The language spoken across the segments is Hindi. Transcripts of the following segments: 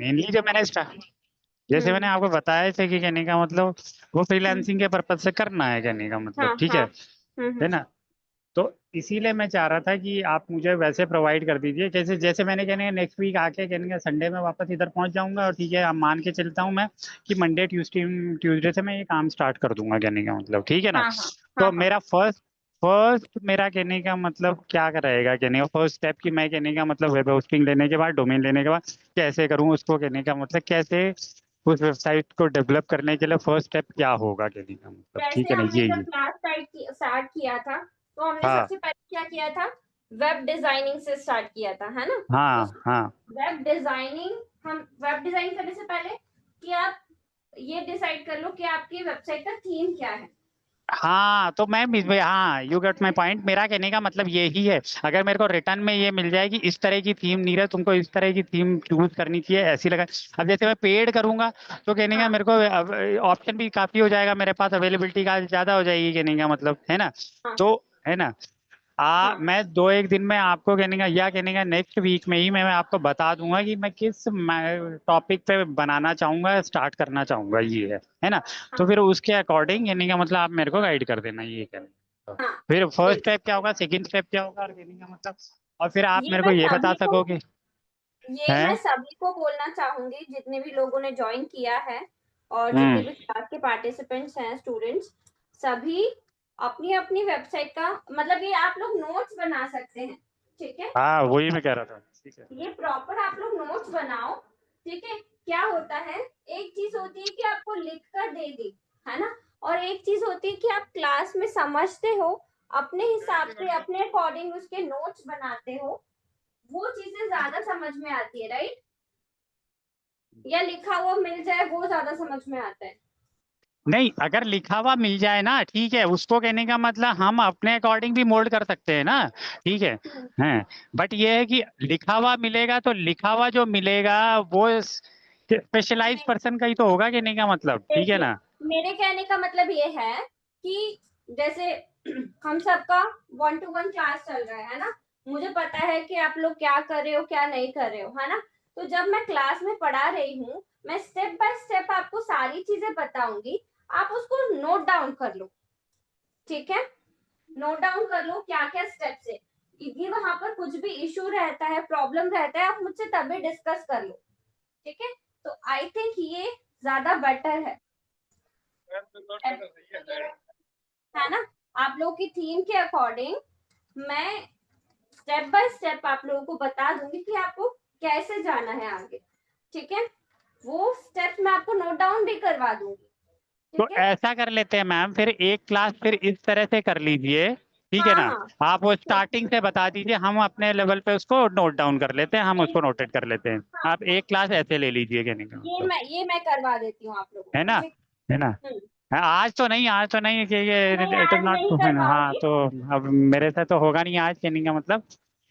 मेनली जो मैंने जैसे मैंने हम्म। आपको बताया था कि कहने का मतलब वो हम्म। फ्रीलांसिंग के पर्पज से करना है कहने का मतलब, हाँ ठीक हाँ। है हम्म। ना। तो इसीलिए मैं चाह रहा था कि आप मुझे वैसे प्रोवाइड कर दीजिए, जैसे जैसे मैंने कहने का नेक्स्ट वीक आके कहने का संडे में वापस इधर पहुंच जाऊंगा, और ठीक है अब मान के चलता हूँ मैं कि मंडे ट्यूसडे ट्यूसडे से मैं ये काम स्टार्ट कर दूंगा कहने का मतलब, ठीक है ना। हाँ हाँ हाँ तो हाँ। मेरा फर्स्ट फर्स्ट मेरा कहने का मतलब क्या रहेगा, कहने का फर्स्ट स्टेप कि मैं कहने का मतलब वेब होस्टिंग लेने के बाद, डोमेन लेने के बाद कैसे करूँ उसको, कहने का मतलब कैसे उस वेबसाइट को डेवलप करने के लिए फर्स्ट स्टेप क्या होगा कहने का मतलब, ठीक जैसे है ना, हमने जब ये क्लास स्टार्ट किया था, तो हमने हाँ सबसे पहले क्या किया था? वेब डिजाइनिंग से स्टार्ट किया था, है ना? तो हाँ हाँ वेब डिजाइनिंग, हम वेब डिजाइन करने से पहले कि आप ये डिसाइड कर लो कि आपकी वेबसाइट का थीम क्या है। हाँ। तो मैं हाँ, यू गेट माई पॉइंट। मेरा कहने का मतलब यही है, अगर मेरे को रिटर्न में ये मिल जाए कि इस तरह की थीम नीरज तुमको इस तरह की थीम चूज करनी चाहिए, ऐसी लगा। अब जैसे मैं पेड करूंगा तो कहने का हाँ मेरे को ऑप्शन भी काफी हो जाएगा मेरे पास, अवेलेबिलिटी का ज्यादा हो जाएगी कहने का मतलब, है ना। हाँ तो है ना, हाँ। मैं 2 एक दिन में आपको कहने का या कहने का नेक्स्ट वीक में ही मैं आपको बता दूंगा कि मैं किस टॉपिक पे बनाना चाहूंगा, स्टार्ट करना चाहूंगा, ये है ना। तो हाँ फिर उसके अकॉर्डिंग कहने का मतलब आप मेरे को गाइड कर देना, ये कहने का। हाँ। फिर फर्स्ट बिल्कुल। स्टेप क्या होगा, सेकंड स्टेप क्या होगा, और कहने का मतलब, और फिर आप ये मेरे को मैं ये बता सभी को सकोगे। ये मैं हैं। सभी को बोलना चाहूंगी, जितने भी लोगों ने ज्वाइन किया है और जितने हम्म। भी क्लास के पार्टिसिपेंट्स हैं, स्टूडेंट्स, सभी अपनी अपनी वेबसाइट का मतलब ये आप लोग नोट्स बना सकते हैं, ठीक है? हाँ वही मैं कह रहा था, ठीक है। ये प्रॉपर आप लोग नोट्स बनाओ, ठीक है? क्या होता है, एक चीज होती है कि आपको लिख कर दे दी, है ना? और एक चीज होती है कि आप क्लास में समझते हो, अपने हिसाब से अपने अकॉर्डिंग उसके नोट्स बनाते हो, वो चीजें ज्यादा समझ में आती है, राइट? या लिखा हुआ मिल जाए वो ज्यादा समझ में आता है। नहीं, अगर लिखा हुआ मिल जाए ना, ठीक है, उसको कहने का मतलब हम अपने अकॉर्डिंग भी मोल्ड कर सकते हैं ना, ठीक है। हम्म। हैं। बट ये है कि लिखा हुआ मिलेगा तो लिखा हुआ जो मिलेगा वो स्पेशलाइज नहीं, पर्सन का ही तो होगा, कहने का मतलब, ठीक है देखिए, ना। मेरे कहने का मतलब ये है कि जैसे हम सबका 1 to 1 क्लास चल रहा है ना? मुझे पता है कि आप लोग क्या कर रहे हो क्या नहीं कर रहे हो, है ना? तो जब मैं क्लास में पढ़ा रही हूँ, मैं स्टेप बाय स्टेप आपको सारी चीजें बताऊंगी, आप उसको नोट डाउन कर लो, ठीक है? नोट डाउन कर लो क्या क्या स्टेप्स है। यदि वहां पर कुछ भी इशू रहता है, प्रॉब्लम रहता है, आप मुझसे तभी डिस्कस कर लो, ठीक है? तो आई थिंक ये ज्यादा बेटर है ना? आप लोग की थीम के अकॉर्डिंग मैं स्टेप बाय स्टेप आप लोगों को बता दूंगी कि आपको कैसे जाना है आगे, ठीक है? वो स्टेप्स मैं आपको नोट डाउन भी करवा दूंगी, तो ठीक है? ऐसा कर लेते हैं मैम, फिर एक क्लास फिर इस तरह से कर लीजिए, ठीक है हाँ ना। हाँ। आप वो ठीक स्टार्टिंग से बता दीजिए, हम अपने लेवल पे उसको नोट डाउन कर लेते हैं, हम है। उसको नोटेट कर लेते हैं। हाँ आप एक क्लास ऐसे ले लीजिए, कहने का मतलब, ये मैं करवा देती हूँ आप लोगों है को, ना, ठीक। है ना। हम्म। हाँ, आज तो नहीं कि ये नहीं, इट इज आज नॉट, नहीं हाँ करवाऊंगी। तो अब मेरे से तो होगा नहीं आज, कहने का मतलब।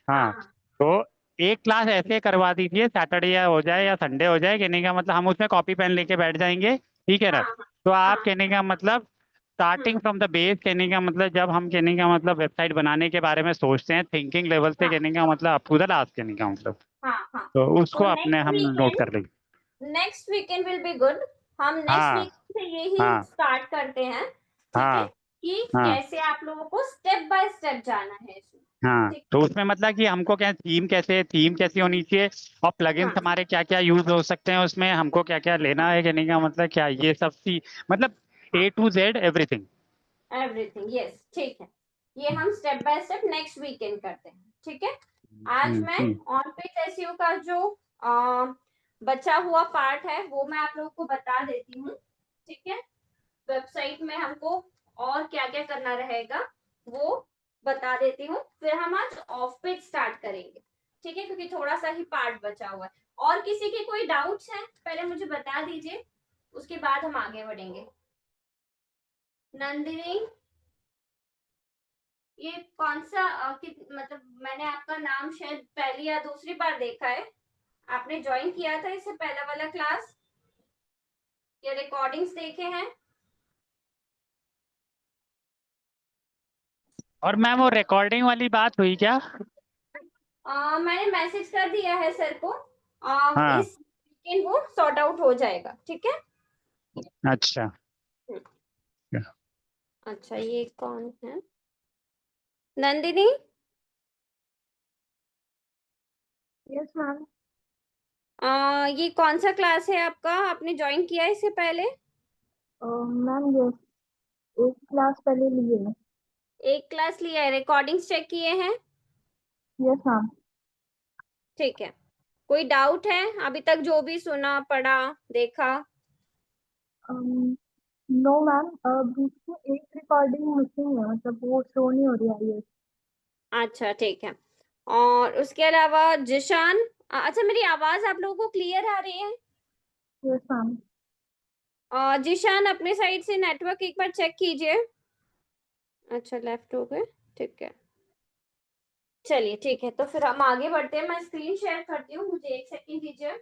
हाँ। हाँ तो एक क्लास ऐसे करवा दीजिए, सैटरडे या हो जाए या संडे हो जाए, कहने का मतलब हम उसमें कॉपी पेन लेके बैठ जाएंगे, ठीक है ना। हाँ हाँ तो आप हाँ। कहने का मतलब starting hmm. From the base, कहने का मतलब जब हम कहने का मतलब वेबसाइट बनाने के बारे में सोचते हैं, थिंकिंग लेवल से, हाँ कहने का मतलब अप टू द लास्ट, कहने का मतलब, हाँ हाँ। तो तो उसको अपने हम नोट कर लेंगे। Next weekend will be good. हम नेक्स्ट हाँ वीक से यही हाँ स्टार्ट करते हैं, ठीक है? हाँ कि हाँ कैसे आप लोगों को स्टेप बाय स्टेप जाना है इसमें, हाँ। ठीक। तो उसमें मतलब कि हमको क्या थीम कैसी होनी चाहिए, और प्लगइन्स हाँ, हमारे क्या क्या यूज हो सकते हैं उसमें, हमको क्या क्या लेना है, कहने का मतलब क्या ये सब सी मतलब हाँ, A to Z everything. Everything, yes, ठीक है। ये हम step by step next weekend करते हैं, ठीक है? आज मैं ठीक। ऑन पेज एसईओ का जो आ, बचा हुआ पार्ट है वो मैं आप लोगों को बता देती हूँ, ठीक है? वेबसाइट में हमको और क्या क्या करना रहेगा वो बता देती हूँ, फिर हम आज ऑफ पेज स्टार्ट करेंगे, ठीक है? क्योंकि थोड़ा सा ही पार्ट बचा हुआ है। और किसी के कोई डाउट्स हैं पहले मुझे बता दीजिए, उसके बाद हम आगे बढ़ेंगे। नंदिनी, ये कौन सा मतलब मैंने आपका नाम शायद पहली या दूसरी बार देखा है। आपने ज्वाइन किया था इससे पहला वाला क्लास या रिकॉर्डिंग्स देखे हैं? और मैम वो रिकॉर्डिंग वाली बात हुई क्या। मैंने मैसेज कर दिया है सर को। हाँ इस सेकेंड वो सॉर्ट आउट हो जाएगा, ठीक है। अच्छा। अच्छा ये कौन है, नंदिनी? Yes ma'am. ये कौन सा क्लास है आपका, आपने ज्वाइन किया है इससे पहले? मैम यस, एक क्लास पहले लिए है। एक क्लास लिया है, रिकॉर्डिंग्स चेक किए हैं? Yes ma'am. ठीक है, कोई डाउट है अभी तक जो भी सुना पढ़ा देखा? नो मैम, बीच में एक रिकॉर्डिंग मिसिंग है, मतलब वो शो नहीं हो रही है। अच्छा ठीक है, और उसके अलावा जिशान, अच्छा मेरी आवाज आप लोगों को क्लियर आ रही है? Yes ma'am. जिशान अपने साइड से नेटवर्क एक बार चेक कीजिए। अच्छा लेफ्ट हो गए, ठीक है। चलिए ठीक है, तो फिर हम आगे बढ़ते हैं, मैं स्क्रीन शेयर करती हूँ, मुझे एक सेकंड दीजिए।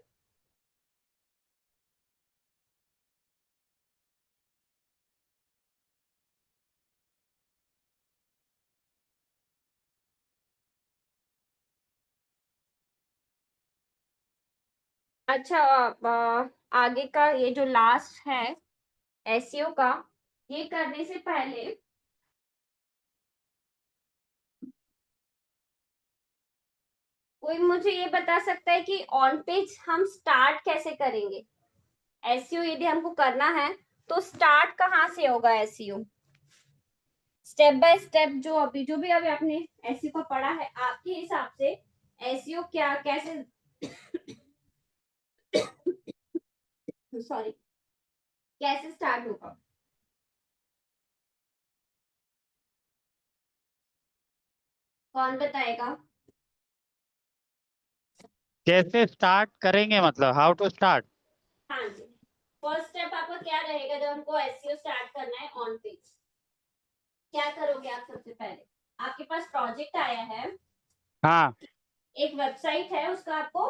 अच्छा, आगे का ये जो लास्ट है एसईओ का, ये करने से पहले कोई मुझे ये बता सकता है कि ऑन पेज हम स्टार्ट कैसे करेंगे? एसईओ यदि हमको करना है तो स्टार्ट कहाँ से होगा एसईओ? स्टेप बाय स्टेप जो भी अभी आपने एसईओ को पढ़ा है, आपके हिसाब से एसईओ क्या कैसे सॉरी कैसे स्टार्ट होगा? कौन बताएगा? कैसे स्टार्ट करेंगे, मतलब हाउ टू स्टार्ट? हाँ जी, फर्स्ट स्टेप आपका क्या रहेगा जब हमको एसईओ स्टार्ट करना है ऑन पेज? क्या करोगे आप सबसे पहले? आपके पास प्रोजेक्ट आया है, हाँ एक वेबसाइट है, उसका आपको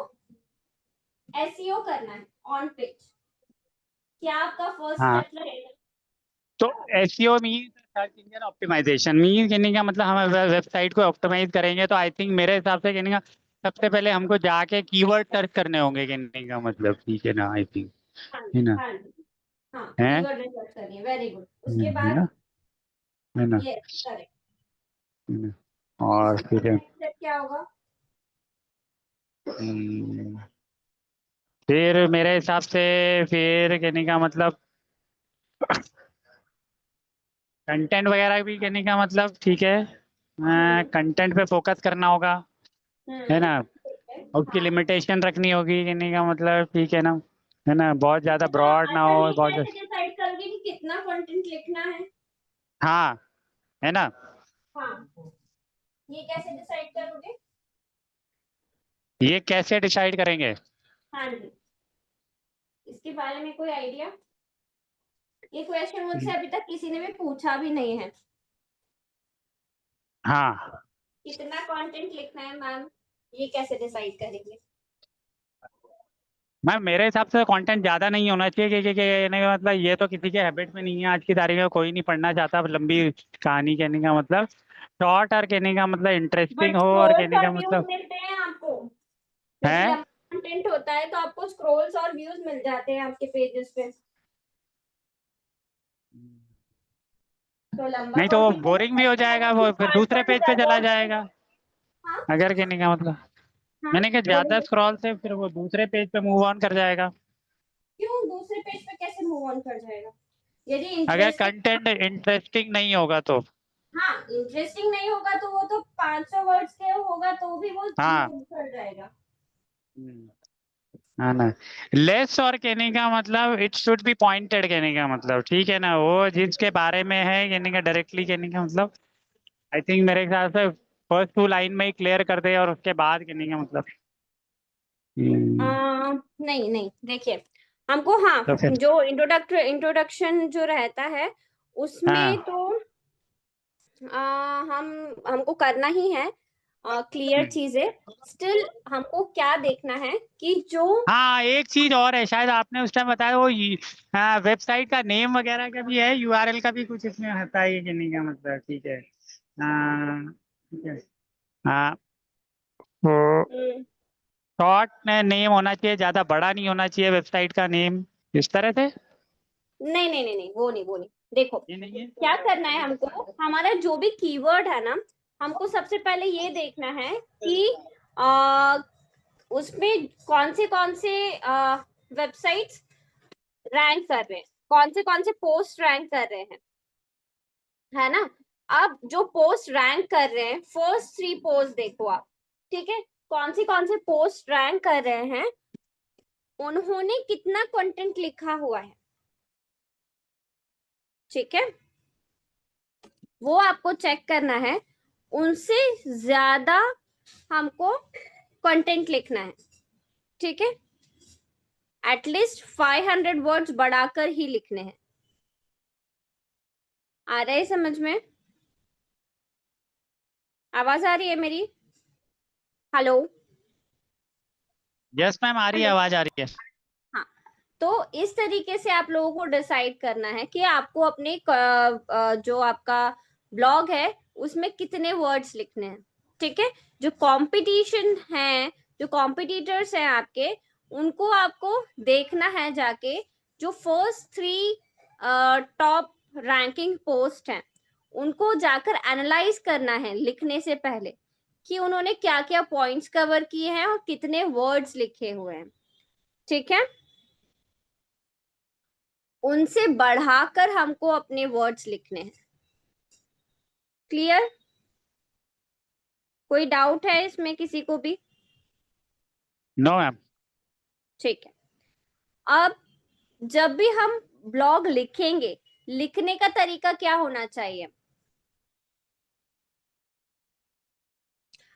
एसईओ करना है ऑन पेज। क्या आपका फर्स्ट हाँ। स्टेप रहेगा? तो SEO mean search engine optimisation mean कहने का मतलब हम वेबसाइट को ऑप्टिमाइज करेंगे, तो आई थिंक मेरे हिसाब से कहने का सबसे पहले हमको जाके कीवर्ड सर्च करने होंगे, कहने का मतलब, ठीक है ना, आई थिंक, हाँ है जी, ना? हाँ जी, हाँ है कीवर्ड रिसर्च करिए, वेरी गुड। उसके है बाद ना, है ना, ये करेक्ट। है ना? और उसके बाद फिर नेक्स्ट स्टेप क्या होगा? हम्म, फिर मेरे हिसाब से फिर कहने का मतलब कंटेंट वगैरह भी कहने का मतलब, ठीक है, हम्म कंटेंट पे फोकस करना होगा, है ना? ठीक है, उसकी हाँ। लिमिटेशन रखनी होगी, कहने का मतलब, ठीक है ना, है ना, बहुत ज्यादा ब्रॉड ना अच्छा हो, ये बहुत कैसे डिसाइड करोगे कि कितना कंटेंट लिखना है? हाँ, है ना? हाँ, ये कैसे डिसाइड करोगे? ये कैसे डिसाइड करेंगे? हाँ जी, इसके बारे में कोई आइडिया? ये क्वेश्चन मुझसे अभी तक किसी ने भी पूछा भी नहीं है। हाँ कितना कंटेंट लिखना है मैम, ये कैसे डिसाइड करेंगे? मैम, मेरे हिसाब से कंटेंट ज्यादा नहीं होना चाहिए, क्योंकि कहने का मतलब ये तो किसी के हैबिट में नहीं है, आज की तारीख में कोई नहीं पढ़ना चाहता लंबी कहानी, कहने का मतलब शॉर्ट, और कहने का मतलब इंटरेस्टिंग बट हो, और स्क्रोल्स कहने और का व्यूज मतलब मिलते हैं आपको, यदि है। लंबा कंटेंट होता है तो आपको स्क्रोल्स और व्यूज मिल जाते हैं आपके पेजेस पे। तो लंबा नहीं तो वो कंटेंट है तो बोरिंग भी हो सबको जाएगा, लगे वो कि फिर पाँच दूसरे पाँच पेज पे हजार चला वर्ड है। जाएगा, हाँ अगर कहने का मतलब, हाँ, मैंने कहा ज्यादा बोलिए। स्क्रॉल से फिर वो दूसरे पेज पे मूव ऑन कर जाएगा, क्यों दूसरे पेज पे कैसे मूव ऑन कर जाएगा? यदि अगर इंटरेस्टिंग, कंटेंट इंटरेस्टिंग नहीं होगा तो। हाँ इंटरेस्टिंग नहीं होगा तो वो तो 500 वर्ड्स के होगा तो भी वो हाँ। मूव कर जाएगा। हम्म, हाँ ना, लेस और कहने का मतलब इट शुड बी पॉइंटेड, कहने का मतलब, ठीक है ना, वो जिसके बारे में है कहने का डायरेक्टली, कहने का मतलब आई थिंक मेरे ख्याल से फर्स्ट 2 लाइन में ही क्लियर कर दे, और उसके बाद कहने का मतलब नहीं नहीं, देखिए हमको, हाँ तो फिर जो इंट्रोडक्शन जो रहता है उसमें हाँ। तो हम हमको करना ही है क्लियर चीजें। स्टिल हमको क्या देखना है कि जो हाँ, एक चीज और है, शायद आपने उस टाइम बताया, वो वेबसाइट का नेम वगैरह का भी है, यूआरएल का भी कुछ इसमें होता है, ये कहने का मतलब, ठीक है। ठीक है। हाँ, वो हम्म, शॉर्ट नेम होना चाहिए, ज्यादा बड़ा नहीं होना चाहिए वेबसाइट का नेम, इस तरह से। नहीं नहीं नहीं नहीं, वो नहीं। देखो ये नहीं है। क्या करना है हमको, हमारा जो भी कीवर्ड है ना, हमको सबसे पहले ये देखना है कि उसमें कौन से वेबसाइट्स रैंक कर रहे हैं, कौन से पोस्ट रैंक कर रहे हैं, है ना। अब जो पोस्ट रैंक कर रहे हैं, फर्स्ट 3 पोस्ट देखो आप, ठीक है, कौन से पोस्ट रैंक कर रहे हैं, उन्होंने कितना कंटेंट लिखा हुआ है, ठीक है, वो आपको चेक करना है। उनसे ज्यादा हमको कंटेंट लिखना है, ठीक है, एटलीस्ट 500 वर्ड्स बढ़ाकर ही लिखने हैं। आ रहा है समझ में? आवाज आ रही है मेरी? हेलो? यस मैम, आ रही है, हेलो? आवाज आ रही है। हाँ, तो इस तरीके से आप लोगों को डिसाइड करना है कि आपको अपने जो आपका ब्लॉग है उसमें कितने वर्ड्स लिखने हैं, ठीक है। जो कंपटीशन है, जो कॉम्पिटिटर्स हैं आपके, उनको आपको देखना है जाके, जो फर्स्ट 3 टॉप रैंकिंग पोस्ट हैं उनको जाकर एनालाइज करना है लिखने से पहले, कि उन्होंने क्या क्या पॉइंट्स कवर किए हैं और कितने वर्ड्स लिखे हुए हैं, ठीक है। उनसे बढ़ाकर हमको अपने वर्ड्स लिखने हैं। क्लियर? कोई डाउट है इसमें किसी को भी? No ma'am. ठीक है। अब जब भी हम ब्लॉग लिखेंगे, लिखने का तरीका क्या होना चाहिए?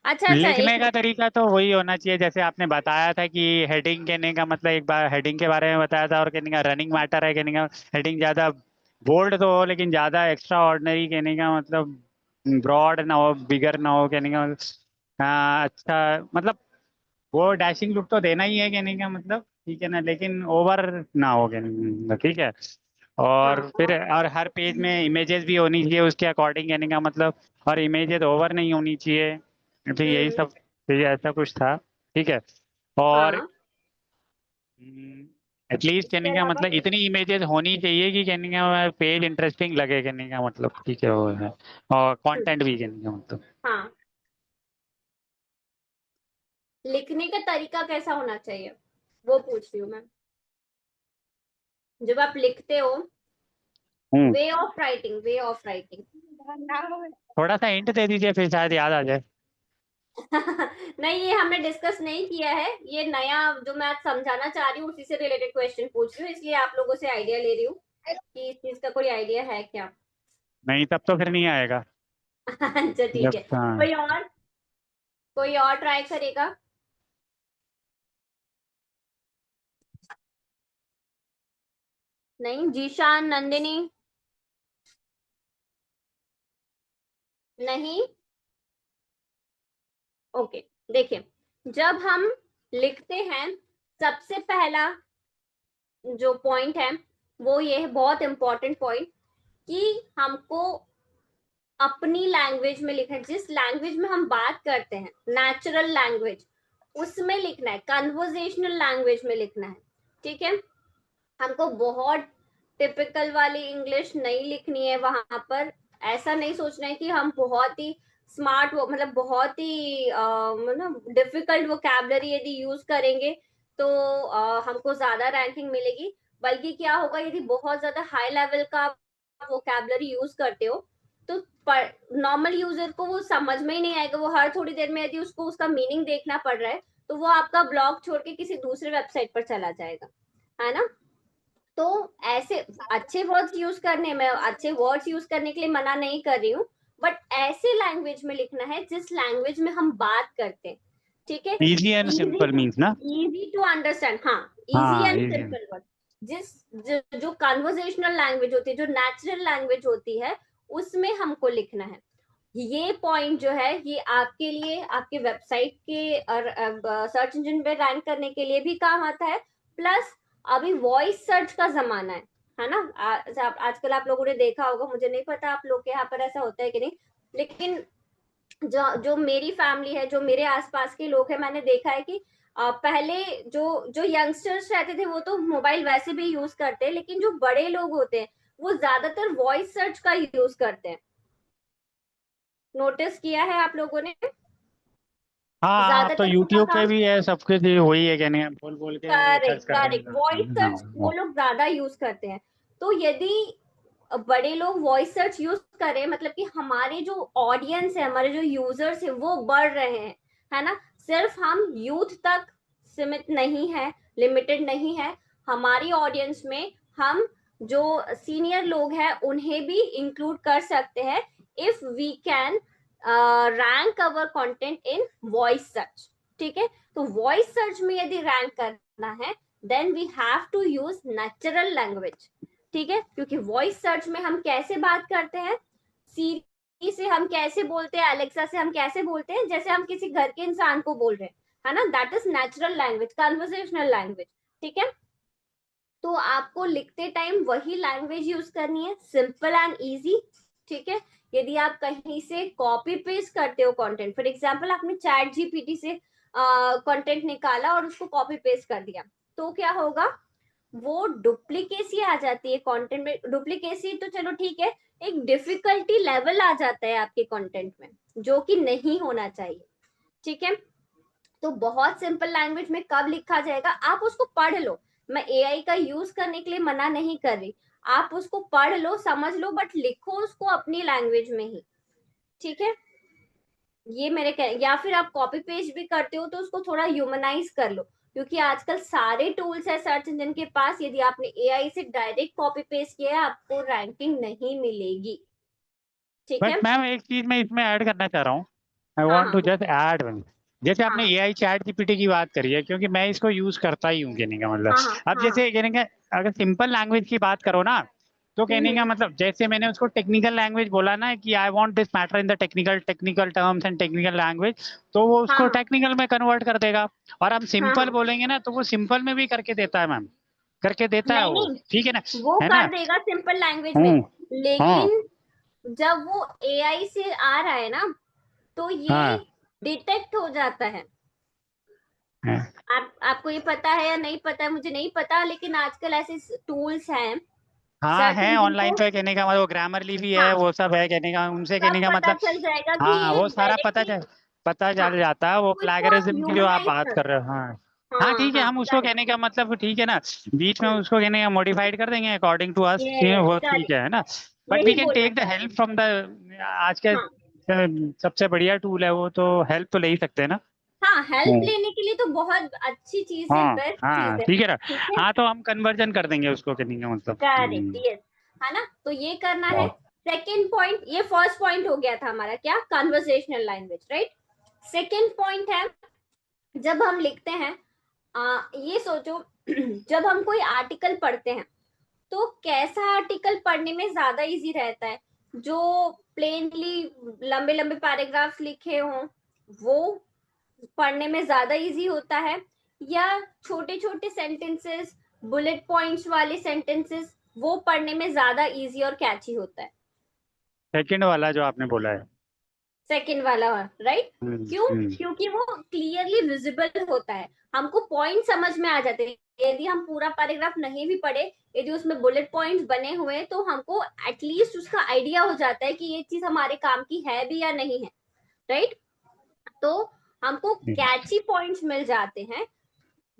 अच्छा लिखने एक का तरीका तो वही होना चाहिए जैसे आपने बताया था कि हेडिंग कहने का मतलब, एक बार हेडिंग के बारे में बताया था, और कहने का रनिंग मैटर है, कहने का हेडिंग ज्यादा बोल्ड तो हो लेकिन ज्यादा एक्स्ट्रा ऑर्डिनरी, कहने का मतलब ब्रॉड ना हो, बिगर ना हो, कहने का अच्छा मतलब वो डैशिंग लुक तो देना ही है, कहने का मतलब, ठीक है ना, लेकिन ओवर ना हो, कहने का मतलब, ठीक है। और हाँ, फिर और हर पेज में इमेजेस भी होनी चाहिए उसके अकॉर्डिंग, कहने का मतलब, और इमेजेस ओवर नहीं होनी चाहिए, ठीक, यही सब, ठीक है, ऐसा कुछ था, ठीक है। और हाँ, एटलीस्ट इसके कहने का अलावा मतलब इतनी इमेजेस होनी चाहिए कि कहने का पेज इंटरेस्टिंग लगे, कहने का मतलब, ठीक है, वो है। और कंटेंट भी, कहने का मतलब। हाँ, लिखने का तरीका कैसा होना चाहिए वो पूछ रही हूँ मैं। जब आप लिखते हो, हम्म वे ऑफ राइटिंग। थोड़ा सा हिंट दे दीजिए फिर शायद याद आ जाए। नहीं, ये हमने डिस्कस नहीं किया है, ये नया जो मैं आज समझाना चाह रही हूँ उसी से रिलेटेड क्वेश्चन पूछ रही हूँ, इसलिए आप लोगों से आइडिया ले रही हूँ कि इस चीज का कोई आइडिया है क्या। नहीं, तब तो फिर नहीं आएगा। अच्छा ठीक जब है, हाँ। कोई और ट्राई करेगा? नहीं? जीशान, नंदिनी? नहीं? ओके, देखिए, जब हम लिखते हैं, सबसे पहला जो पॉइंट है वो ये है, बहुत इंपॉर्टेंट पॉइंट, कि हमको अपनी लैंग्वेज में लिखना है, जिस लैंग्वेज में हम बात करते हैं, नेचुरल लैंग्वेज, उसमें लिखना है, कन्वर्जेशनल लैंग्वेज में लिखना है, ठीक है। हमको बहुत टिपिकल वाली इंग्लिश नहीं लिखनी है वहां पर। ऐसा नहीं सोचना है कि हम बहुत ही स्मार्ट, वो मतलब बहुत ही मतलब डिफिकल्ट वोकैबलरी यदि यूज करेंगे तो हमको ज्यादा रैंकिंग मिलेगी। बल्कि क्या होगा, यदि बहुत ज्यादा हाई लेवल का वोकैबलरी यूज करते हो तो नॉर्मल यूजर को वो समझ में ही नहीं आएगा, वो हर थोड़ी देर में यदि उसको उसका मीनिंग देखना पड़ रहा है तो वो आपका ब्लॉग छोड़ के किसी दूसरे वेबसाइट पर चला जाएगा, है ना। तो ऐसे अच्छे वर्ड्स यूज करने में, अच्छे वर्ड्स यूज करने के लिए मना नहीं कर रही हूँ, बट ऐसे लैंग्वेज में लिखना है जिस लैंग्वेज में हम बात करते हैं, ठीक है। Easy and easy simple means ना। इजी टू अंडरस्टैंड, हाँ, इजी हाँ, एंड इजी। Simple word. जो कन्वर्सेशनल लैंग्वेज होती है, जो नेचुरल लैंग्वेज होती है, उसमें हमको लिखना है। ये पॉइंट जो है ये आपके लिए, आपके वेबसाइट के और सर्च इंजन पे रैंक करने के लिए भी काम आता है। प्लस अभी वॉइस सर्च का जमाना है ना। आजकल आप लोगों ने देखा होगा, मुझे नहीं पता आप लोग के यहाँ पर ऐसा होता है कि नहीं, लेकिन जो जो मेरी फैमिली है, जो मेरे आसपास के लोग हैं, मैंने देखा है कि पहले जो जो यंगस्टर्स रहते थे वो तो मोबाइल वैसे भी यूज करते हैं, लेकिन जो बड़े लोग होते हैं वो ज्यादातर वॉइस सर्च का यूज करते हैं। नोटिस किया है आप लोगों ने? हाँ, अब तो ज्यादातर यूट्यूब पे काम, भी है, सबके लिए वही है, कहने बोल बोल के सर्च करेक्ट कर रहे करेक्ट, वॉइस हैं। सर्च वो लोग ज्यादा यूज करते हैं। तो यदि बड़े लोग वॉइस सर्च यूज करें, मतलब कि हमारे जो ऑडियंस है, हमारे जो यूजर्स है वो बढ़ रहे हैं, है ना। सिर्फ हम यूथ तक सीमित नहीं है, लिमिटेड नहीं है, हमारी ऑडियंस में हम जो सीनियर लोग हैं उन्हें भी इंक्लूड कर सकते हैं, if we can rank our content in voice search. ठीक है, तो वॉइस सर्च में यदि रैंक करना है then we have to use natural language. ठीक है, क्योंकि वॉइस सर्च में हम कैसे बात करते हैं, सीरी से हम कैसे बोलते हैं, अलेक्सा से हम कैसे बोलते हैं, जैसे हम किसी घर के इंसान को बोल रहे हैं, है ना। That is natural language, conversational language. ठीक है, तो आपको लिखते टाइम वही लैंग्वेज यूज करनी है, सिंपल एंड इजी। ठीक है, यदि आप कहीं से कॉपी पेस्ट करते हो कंटेंट, फॉर एग्जांपल आपने चैट जीपीटी से कंटेंट निकाला और उसको कॉपी पेस्ट कर दिया, तो क्या होगा, वो डुप्लीकेसी आ जाती है कंटेंट में। डुप्लीकेसी तो चलो ठीक है, एक डिफिकल्टी लेवल आ जाता है आपके कंटेंट में, जो कि नहीं होना चाहिए। ठीक है, तो बहुत सिंपल लैंग्वेज में कब लिखा जाएगा, आप उसको पढ़ लो। मैं एआई का यूज करने के लिए मना नहीं कर रही, आप उसको पढ़ लो, समझ लो, बट लिखो उसको अपनी लैंग्वेज में ही। ठीक है, ये या फिर आप कॉपी पेस्ट भी करते हो तो उसको थोड़ा ह्यूमनाइज कर लो, क्योंकि आजकल सारे टूल्स है सर्च इंजन के पास, यदि आपने एआई से डायरेक्ट कॉपी पेस्ट किया है आपको रैंकिंग नहीं मिलेगी। ठीक बट है, मैम एक चीज मैं इसमें ऐड करना चाह रहा हूँ, आई हाँ वांट हाँ टू जस्ट ऐड वन। जैसे आपने हाँ एआई चैट जीपीटी की बात करी है, क्योंकि मैं इसको यूज करता ही हूँ, कहने का मतलब। हाँ हाँ अब हाँ हाँ। जैसे कहने का, अगर सिंपल लैंग्वेज की बात करो ना, तो कहने का हम्म, मतलब जैसे मैंने उसको टेक्निकल लैंग्वेज बोला ना, कि I want this matter in the technical technical terms and technical language, तो वो हाँ उसको हाँ टेक्निकल में कन्वर्ट कर देगा। और हम हाँ सिंपल हाँ। बोलेंगे ना, तो वो सिंपल में भी करके देता है मैम, करके देता है नहीं वो, नहीं, ठीक है ना। वो है कर ना। देगा सिंपल लैंग्वेज में, हम्म। हाँ। लेकिन जब वो एआई से आ रहा है ना, तो ये हाँ। डिटेक्ट हो जाता है। हाँ, आपको ये पता है या नहीं पता है मुझे नहीं पता, लेकिन आजकल ऐसे टूल्स हैं हाँ सर्च है इंजन ऑनलाइन को, पे, कहने का मतलब ग्रामरली भी है, हाँ, वो सब है, कहने का उनसे, कहने तब का पता मतलब। चल जाएगा कि हाँ, ये वो सारा डायरेक्टली, पता हाँ, चल जाता है, वो तो इसको आप प्लेगरिज्म की जो आप ह्यूमनाइज बात कर कर रहे दो। हो। हाँ। हाँ हाँ ठीक है, हाँ हम उसको करेक्ट। कहने का मतलब, ठीक है ना, बीच में उसको कहने का मॉडिफाइड कर देंगे अकॉर्डिंग टू अस, यस वो ठीक करेक्ट, है ना। बट वी यही कैन बोलना टेक द चाह रही हेल्प हूँ। फ्रॉम द, आज के हाँ सबसे बढ़िया टूल है वो, तो हेल्प तो ले ही सकते हैं ना। हाँ, हेल्प हम्म। लेने के लिए तो बहुत अच्छी चीज है, हाँ। बेस्ट चीज हाँ है। ठीक है ना। ठीक है, हाँ, तो हम कन्वर्जन कर देंगे उसको, कहने का मतलब। करेक्ट, यस, है ना, तो ये करना है। सेकेंड पॉइंट, ये फर्स्ट पॉइंट हो गया था हमारा, क्या, conversational language, right. Second point है, जब हम लिखते हैं, ये सोचो जब हम कोई आर्टिकल पढ़ते हैं तो कैसा आर्टिकल पढ़ने में ज्यादा इजी रहता है, जो प्लेनली लंबे लंबे पैराग्राफ्स लिखे हों वो पढ़ने में ज्यादा इजी होता है, या छोटे छोटे सेंटेंसेस, बुलेट पॉइंट्स वाले सेंटेंसेस, वो पढ़ने में ज्यादा इजी और कैची होता है? सेकंड वाला जो आपने बोला है। सेकंड वाला, राइट। क्यों? हम्म। क्योंकि वो क्लियरली विजिबल होता है, हमको पॉइंट समझ में आ जाते हैं। यदि हम पूरा पैराग्राफ नहीं भी पढ़े, यदि उसमें बुलेट पॉइंट्स बने हुए हैं तो हमको एटलीस्ट उसका आइडिया हो जाता है कि ये चीज हमारे काम की है भी या नहीं है, राइट। तो हमको कैची पॉइंट्स मिल जाते हैं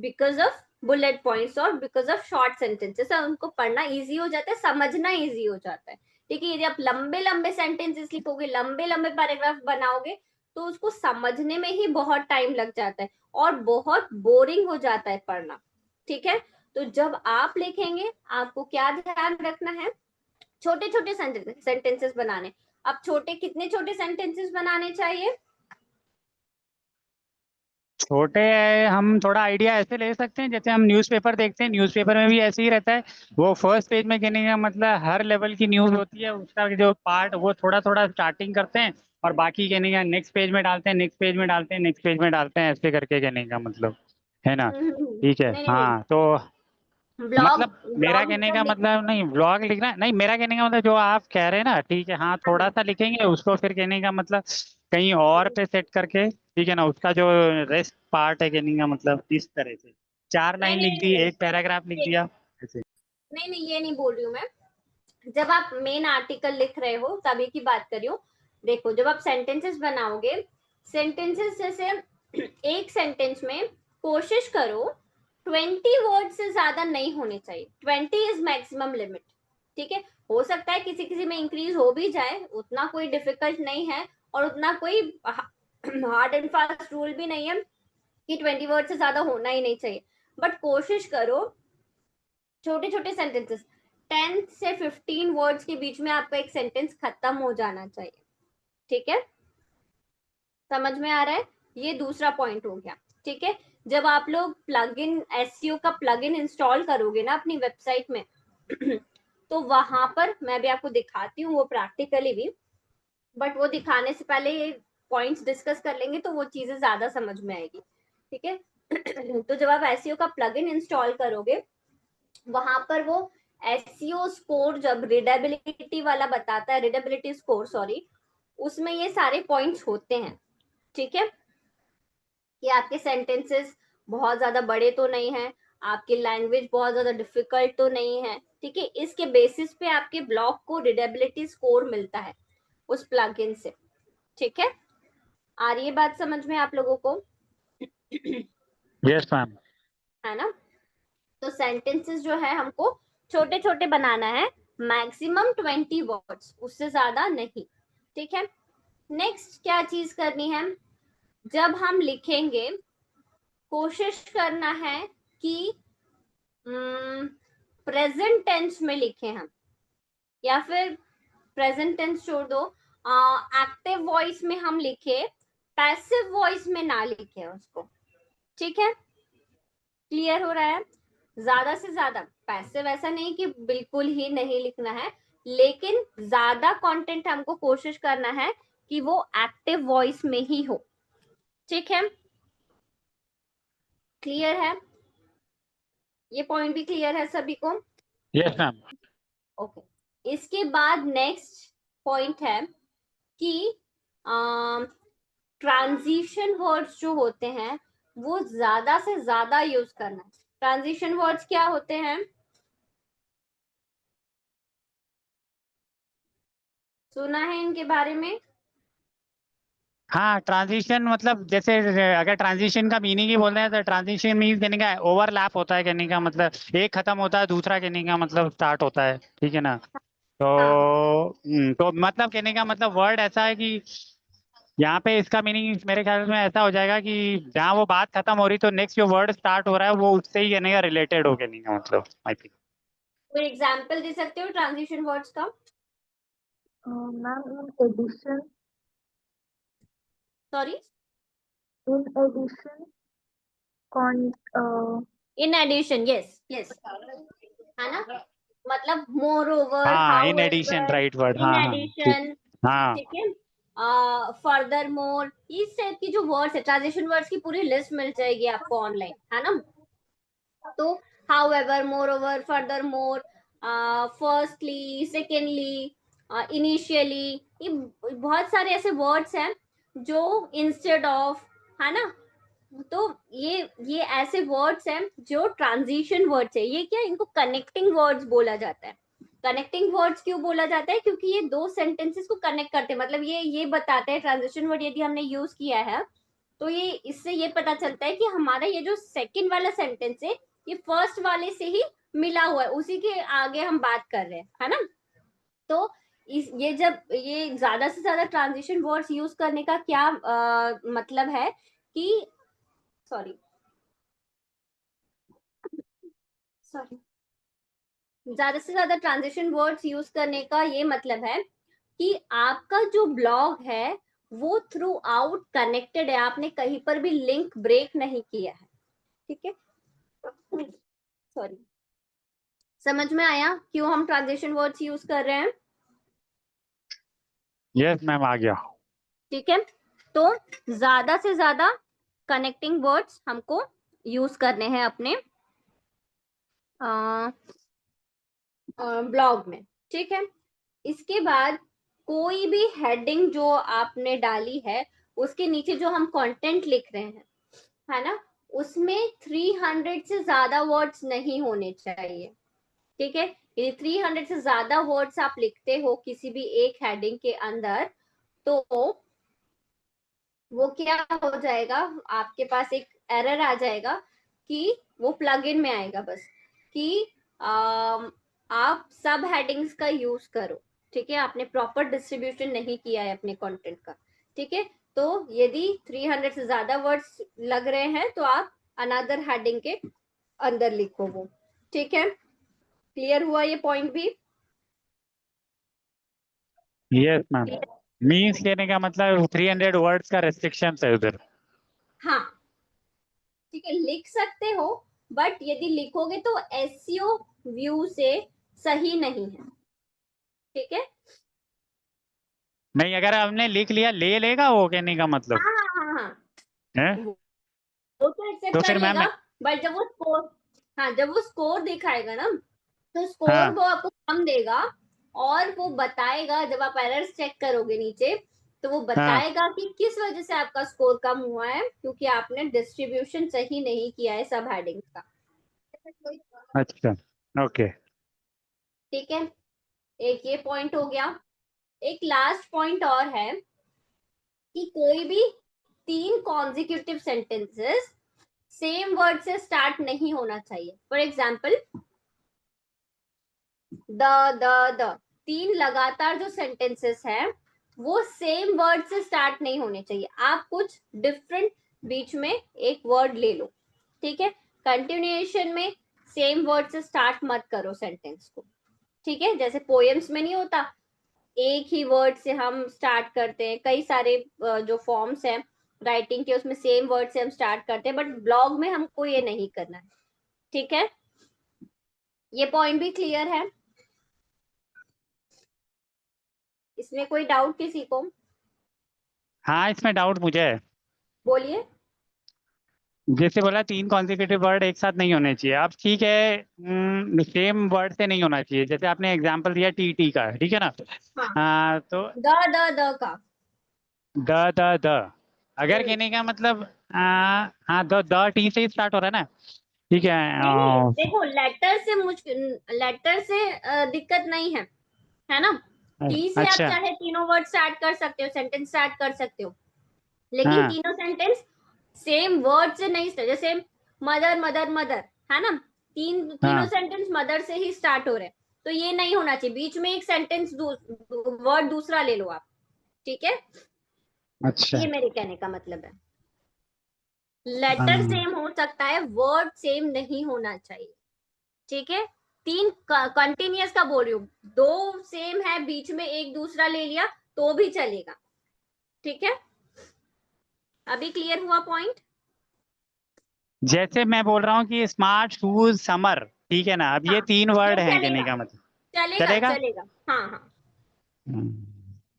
बिकॉज ऑफ बुलेट पॉइंट्स और बिकॉज ऑफ शॉर्ट सेंटेंसेस, उनको पढ़ना इजी हो जाता है, समझना इजी हो जाता है। ठीक है, यदि आप लंबे लंबे सेंटेंसेस लिखोगे, लंबे लंबे पैराग्राफ बनाओगे, तो उसको समझने में ही बहुत टाइम लग जाता है और बहुत बोरिंग हो जाता है पढ़ना। ठीक है, तो जब आप लिखेंगे आपको क्या ध्यान रखना है, छोटे छोटे सेंटेंसेस बनाने। अब छोटे, कितने छोटे सेंटेंसेस बनाने चाहिए? छोटे हम थोड़ा आइडिया ऐसे ले सकते हैं, जैसे हम न्यूज़पेपर देखते हैं, न्यूज़पेपर में भी ऐसे ही रहता है। वो फर्स्ट पेज में, कहने का मतलब हर लेवल की न्यूज़ होती है, उसका जो पार्ट वो थोड़ा थोड़ा स्टार्टिंग करते हैं, और बाकी कहने का नेक्स्ट पेज में डालते हैं, नेक्स्ट पेज में डालते हैं, नेक्स्ट पेज में डालते हैं, ऐसे करके, कहने का मतलब, है ना। ठीक है। नहीं नहीं नहीं, हाँ, तो ब्लॉग, मतलब मेरा ब्लॉग कहने जब का लिख, मतलब नहीं ब्लॉग लिखना नहीं, मेरा कहने का मतलब जो आप कह रहे हैं ना, ठीक है, हाँ, हाँ थोड़ा हाँ सा लिखेंगे उसको, फिर कहने का मतलब कहीं और पे सेट करके, ठीक है ना, उसका जो रेस्ट पार्ट है कहने का मतलब इस तरह से 4 नहीं लाइन नहीं लिख दी, नहीं एक पैराग्राफ लिख दिया ऐसे। नहीं नहीं, ये नहीं बोल रही हूँ मैं। जब आप मेन आर्टिकल लिख रहे हो तभी की बात कर रही हूँ। देखो जब आप सेंटेंसेस बनाओगे, सेंटेंसेस जैसे एक सेंटेंस में कोशिश करो 20 वर्ड से ज्यादा नहीं होने चाहिए। 20 इज मैक्सिमम लिमिट। ठीक है, हो सकता है किसी किसी में इंक्रीज हो भी जाए, उतना कोई डिफिकल्ट नहीं है और उतना कोई हार्ड एंड फास्ट रूल भी नहीं है कि 20 वर्ड से ज्यादा होना ही नहीं चाहिए। बट कोशिश करो छोटे छोटे सेंटेंसेस 10 से 15 वर्ड्स के बीच में आपका एक सेंटेंस खत्म हो जाना चाहिए। ठीक है, समझ में आ रहा है? ये दूसरा पॉइंट हो गया। ठीक है, जब आप लोग प्लगइन एसईओ का प्लगइन इंस्टॉल करोगे ना अपनी वेबसाइट में तो वहां पर मैं भी आपको दिखाती हूँ वो प्रैक्टिकली भी, बट वो दिखाने से पहले ये पॉइंट्स डिस्कस कर लेंगे तो वो चीजें ज्यादा समझ में आएगी। ठीक है तो जब आप एसईओ का प्लगइन इंस्टॉल करोगे वहां पर वो एसईओ स्कोर जब रीडेबिलिटी वाला बताता है, रीडेबिलिटी स्कोर सॉरी, उसमें ये सारे पॉइंट्स होते हैं। ठीक है, कि आपके सेंटेंसेस बहुत ज्यादा बड़े तो नहीं है, आपकी लैंग्वेज बहुत ज्यादा डिफिकल्ट तो नहीं है। ठीक है, इसके बेसिस पे आपके ब्लॉग को रीडेबिलिटी स्कोर मिलता है उस प्लगइन से। ठीक है, आ रही है बात समझ में आप लोगों को? Yes ma'am. है ना? तो सेंटेंसेस जो है हमको छोटे छोटे बनाना है, मैक्सिमम 20 वर्ड्स, उससे ज्यादा नहीं। ठीक है, नेक्स्ट क्या चीज करनी है, जब हम लिखेंगे कोशिश करना है कि प्रेजेंट टेंस में लिखें हम, या फिर प्रेजेंट टेंस छोड़ दो, एक्टिव वॉइस में हम लिखे, पैसिव वॉइस में ना लिखे उसको। ठीक है, क्लियर हो रहा है? ज्यादा से ज्यादा पैसिव ऐसा नहीं कि बिल्कुल ही नहीं लिखना है, लेकिन ज्यादा कंटेंट हमको कोशिश करना है कि वो एक्टिव वॉइस में ही हो। ठीक है, क्लियर है? ये पॉइंट भी क्लियर है सभी को? Yes ma'am. ओके, इसके बाद नेक्स्ट पॉइंट है कि ट्रांजिशन वर्ड्स जो होते हैं वो ज्यादा से ज्यादा यूज करना है। ट्रांजिशन वर्ड्स क्या होते हैं, सुना है इनके बारे में? हाँ, ट्रांजिशन मतलब जैसे अगर ट्रांजिशन का मीनिंग ही बोल रहे हैं तो ट्रांजिशन मीन कहने का ओवरलैप होता है, कहने का मतलब एक खत्म होता है दूसरा कहने का मतलब स्टार्ट होता है। ठीक है ना, हाँ तो मतलब कहने का मतलब वर्ड ऐसा है कि यहाँ पे इसका मीनिंग मेरे ख्याल में ऐसा हो जाएगा कि जहाँ वो बात खत्म हो रही तो नेक्स्ट जो वर्ड स्टार्ट हो रहा है वो उससे ही कहने का रिलेटेड हो, कहने का मतलब आई थिंक। कोई एग्जांपल दे सकते हो ट्रांजिशन वर्ड्स का? Ma'am in addition, sorry, in addition कॉन इन एडिशन, यस यस, है ना? मतलब मोर ओवर, हाँ, how in addition ever, right word, in हाँ हाँ ठीक। एडिशन। हाँ ठीक है, फर्दर मोर, इस टाइप की जो वर्ड्स है ट्रांजिशन वर्ड्स की पूरी लिस्ट मिल जाएगी आपको ऑनलाइन, है ना? तो how ever, more over, further more, firstly, secondly, initially, ये बहुत सारे ऐसे वर्ड्स हैं जो इंस्टेड ऑफ, है ना? तो ये ऐसे वर्ड्स हैं जो ट्रांजिशन वर्ड्स है। ये क्या, इनको कनेक्टिंग वर्ड्स बोला जाता है। कनेक्टिंग वर्ड्स क्यों बोला जाता है? क्योंकि ये दो सेंटेंसेस को कनेक्ट करते हैं। मतलब ये बताते हैं ट्रांजिशन वर्ड यदि हमने यूज किया है तो ये इससे ये पता चलता है कि हमारा ये जो सेकंड वाला सेंटेंस है ये फर्स्ट वाले से ही मिला हुआ है, उसी के आगे हम बात कर रहे हैं, है ना? तो ये जब ये ज्यादा से ज्यादा ट्रांजिशन वर्ड्स यूज करने का क्या मतलब है कि सॉरी सॉरी ज्यादा से ज्यादा ट्रांजिशन वर्ड्स यूज करने का ये मतलब है कि आपका जो ब्लॉग है वो थ्रू आउट कनेक्टेड है, आपने कहीं पर भी लिंक ब्रेक नहीं किया है। ठीक है, सॉरी, समझ में आया क्यों हम ट्रांजिशन वर्ड्स यूज कर रहे हैं? यस मैम आ गया। ठीक है, तो ज्यादा से ज्यादा कनेक्टिंग वर्ड्स हमको यूज करने हैं अपने ब्लॉग में। ठीक है, इसके बाद कोई भी हेडिंग जो आपने डाली है उसके नीचे जो हम कंटेंट लिख रहे हैं, है ना, उसमें 300 से ज्यादा वर्ड्स नहीं होने चाहिए। ठीक है, यदि 300 से ज्यादा वर्ड्स आप लिखते हो किसी भी एक हेडिंग के अंदर, तो वो क्या हो जाएगा, आपके पास एक एरर आ जाएगा कि वो प्लगइन में आएगा बस कि आप सब हेडिंग्स का यूज करो। ठीक है, आपने प्रॉपर डिस्ट्रीब्यूशन नहीं किया है अपने कंटेंट का। ठीक है, तो यदि 300 से ज्यादा वर्ड्स लग रहे हैं तो आप अनदर हेडिंग के अंदर लिखो वो। ठीक है, क्लियर हुआ ये पॉइंट भी? यस मैम, मीन्स कहने का मतलब 300 वर्ड्स का रेस्ट्रिक्शन है उधर। हाँ, ठीक है, लिख सकते हो, बट यदि लिखोगे तो एसईओ व्यू से सही नहीं है। ठीक है, नहीं, अगर हमने लिख लिया ले लेगा वो, कहने का मतलब हाँ हाँ हाँ हाँ, है। वो तो एक्सेप्ट तो कर फिर मैम, लेगा, बट जब वो स्कोर, हाँ जब वो स्कोर दिखाएगा ना, तो स्कोर हाँ वो आपको कम देगा, और वो बताएगा जब आप एरर्स चेक करोगे नीचे, तो वो हाँ, बताएगा कि किस वजह से आपका स्कोर कम हुआ है, क्योंकि आपने डिस्ट्रीब्यूशन सही नहीं किया है सब हेडिंग्स का। अच्छा, ओके। ठीक है, एक ये पॉइंट हो गया। एक लास्ट पॉइंट और है कि कोई भी 3 कॉन्जिक्यूटिव सेंटेंसेस सेम वर्ड से स्टार्ट नहीं होना चाहिए। फॉर एग्जाम्पल, द 3 लगातार जो सेंटेंसेस हैं वो सेम वर्ड से स्टार्ट नहीं होने चाहिए। आप कुछ डिफरेंट बीच में एक वर्ड ले लो। ठीक है, कंटिन्यूएशन में सेम वर्ड से स्टार्ट मत करो सेंटेंस को। ठीक है, जैसे पोएम्स में नहीं होता, एक ही वर्ड से हम स्टार्ट करते हैं, कई सारे जो फॉर्म्स हैं राइटिंग के उसमें सेम वर्ड से हम स्टार्ट करते हैं, बट ब्लॉग में हमको ये नहीं करना है। ठीक है, ये पॉइंट भी क्लियर है? इसमें कोई डाउट किसी को? हाँ, इसमें डाउट मुझे है। बोलिए। जैसे बोला 3 कॉन्जिक्यूटिव वर्ड एक साथ नहीं होने चाहिए, अब ठीक है, सेम वर्ड से नहीं होना चाहिए। जैसे आपने एग्जांपल दिया टी का, ठीक है ना। हाँ, हाँ, तो द का। द अगर कहने का मतलब हाँ, द टी से ही स्टार्ट हो रहा है ना। ठीक है। नहीं नहीं, देखो लेटर से मुश्किल, लेटर से दिक्कत नहीं है ना। टी से आप अच्छा, चाहे तीनों वर्ड स्टार्ट कर सकते हो, सेंटेंस स्टार्ट कर सकते हो, लेकिन हाँ तीनों सेंटेंस सेम वर्ड से नहीं स्टार्ट। जैसे मदर मदर मदर, है ना, तीनों हाँ, सेंटेंस मदर से ही स्टार्ट हो रहे हैं, तो ये नहीं होना चाहिए। बीच में एक सेंटेंस वर्ड दूसरा ले लो आप। ठीक है, अच्छा, ये मेरे कहने का मतलब है। लेटर हाँ, सेम हो सकता है, वर्ड सेम नहीं होना चाहिए। ठीक है, 3 कंटिन्यूअस का बोल रही हूँ, 2 सेम है बीच में एक दूसरा ले लिया तो भी चलेगा। ठीक है, अभी क्लियर हुआ पॉइंट? जैसे मैं बोल रहा हूँ कि स्मार्ट शूज समर, ठीक है ना, अब ये हाँ, 3 ये वर्ड हैं कहने चलेगा, का मतलब। चलेगा चलेगा। चलेगा, हाँ हाँ।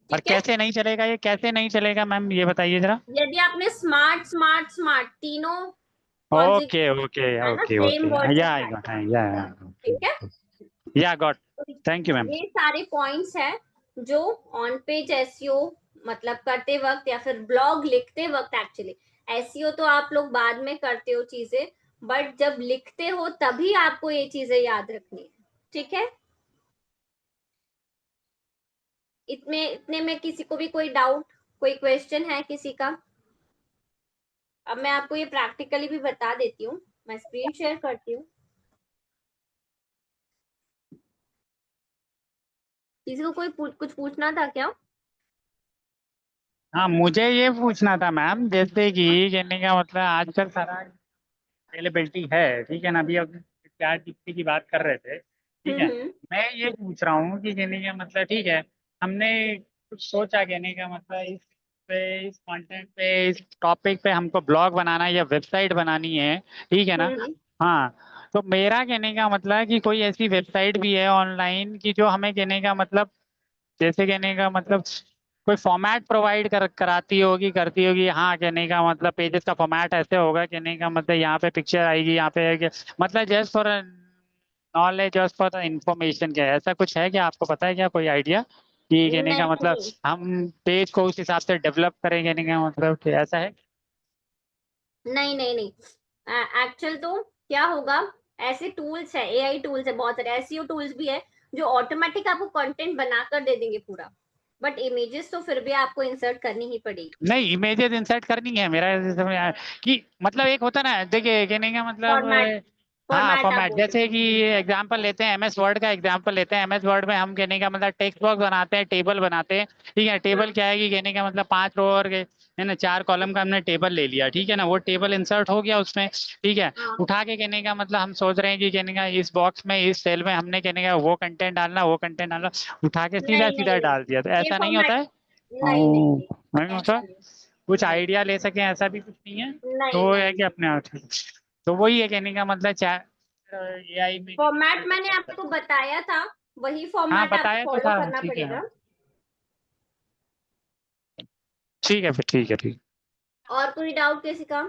पर ठीक है, कैसे नहीं चलेगा, ये कैसे नहीं चलेगा मैम, ये बताइए जरा। यदि आपने स्मार्ट स्मार्ट स्मार्ट तीनों ओके कॉन्जिक्यूटिव, ओके है ना, ओके सेम ओके, वर्ड से या आई स्टार्ट गॉट, करना। या ठीक है, या गॉट। तो थैंक यू मैम। ये सारे पॉइंट्स हैं जो ऑन पेज एसईओ मतलब करते वक्त या फिर ब्लॉग लिखते वक्त, एक्चुअली एसईओ तो आप लोग बाद में करते हो चीजें, बट जब लिखते हो तभी आपको ये चीजें याद रखनी है। ठीक है, इतने में किसी को भी कोई डाउट, कोई क्वेश्चन है किसी का? अब मैं आपको ये प्रैक्टिकली भी बता देती हूँ, मैं स्क्रीन शेयर करती हूँ। किसी को कोई कुछ पूछना था क्या? हाँ, मुझे ये पूछना था मैम, जैसे कि कहने का मतलब आजकल सारा अवेलेबिलिटी है, ठीक है ना। अभी अब चैट जीपीटी की बात कर रहे थे, ठीक है। हम्म, मैं ये पूछ रहा हूँ कि कहने का मतलब ठीक है, हमने कुछ सोचा, कहने का मतलब इस कंटेंट पे, इस टॉपिक पे हमको ब्लॉग बनाना है या वेबसाइट बनानी है, ठीक है ना। हम्म, हाँ, तो मेरा कहने का मतलब है कि कोई ऐसी वेबसाइट भी है ऑनलाइन की जो हमें कहने का मतलब, जैसे कहने का मतलब कोई फॉर्मेट प्रोवाइड कराती होगी, करती होगी। हाँ, कहने का मतलब पेजेस का फॉर्मेट ऐसे होगा, कहने का मतलब यहाँ पे पिक्चर आएगी, यहाँ पे मतलब just for knowledge, just for information, क्या है? ऐसा कुछ है क्या, आपको पता है क्या, कोई आइडिया कि कहने का मतलब नहीं हम पेज को उस हिसाब से डेवलप करें, कहने का मतलब कि ऐसा है। नहीं नहीं नहीं, एक्चुअल तो क्या होगा, ऐसे टूल्स है, एआई टूल्स है बहुत सारे, एसईओ टूल्स भी है जो ऑटोमेटिक आपको कंटेंट बनाकर दे देंगे पूरा, बट इमेजेस तो फिर भी आपको इंसर्ट करनी ही पड़ेगी। नहीं, इमेजेस इंसर्ट करनी है, मेरा ऐसे समझ आया कि मतलब एक होता ना, देखिए कहने का मतलब फॉर्मेट, हाँ फॉर्मेट आप फॉर्मेट, बोल रहे जैसे कि एग्जांपल लेते हैं, एमएस वर्ड का एग्जांपल लेते हैं। एमएस वर्ड में हम कहने का मतलब टेक्स्ट बॉक्स बनाते हैं, टेबल बनाते हैं, ठीक है। हो। टेबल क्या है कि कहने का मतलब 5 रो और है ना 4 कॉलम का हमने टेबल ले लिया, ठीक है ना। वो टेबल इंसर्ट हो गया उसमें, ठीक है। हाँ उठा के कहने का मतलब हम सोच रहे हैं कि कहने का इस बॉक्स में, इस सेल में हमने कहने का वो कंटेंट डालना, वो कंटेंट डालना, उठा के सीधा नहीं सीधा नहीं नहीं, डाल दिया, तो ये ऐसा नहीं होता फॉर्मेट, है। नहीं नहीं ओ, नहीं, नहीं होता, ऐसा नहीं, कुछ नहीं आइडिया ले सकें ऐसा भी कुछ नहीं है। तो नहीं वो है नहीं कि नहीं। अपने आप से। तो वही है कहने का मतलब एआई में कहने का फॉर्मेट मतलब मैंने सब कर। आपको बताया था, वही हाँ फॉर्मेट आपको बताया तो फॉलो था, करना ठीक है। पड़ेगा। ठीक है फिर, ठीक है, ठीक। और कोई डाउट किसी का?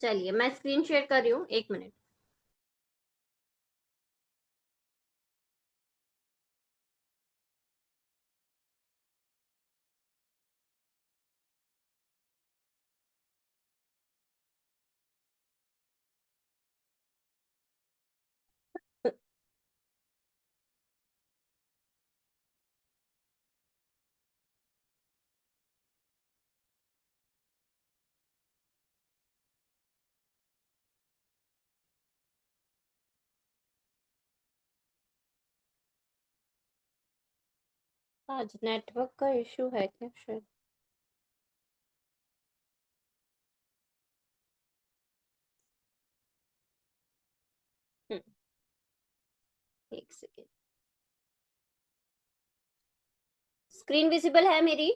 चलिए मैं स्क्रीन शेयर कर रही हूँ, 1 मिनट। आज नेटवर्क का इशू है क्या शायद? हम्म, 1 सेकेंड। स्क्रीन विजिबल है मेरी?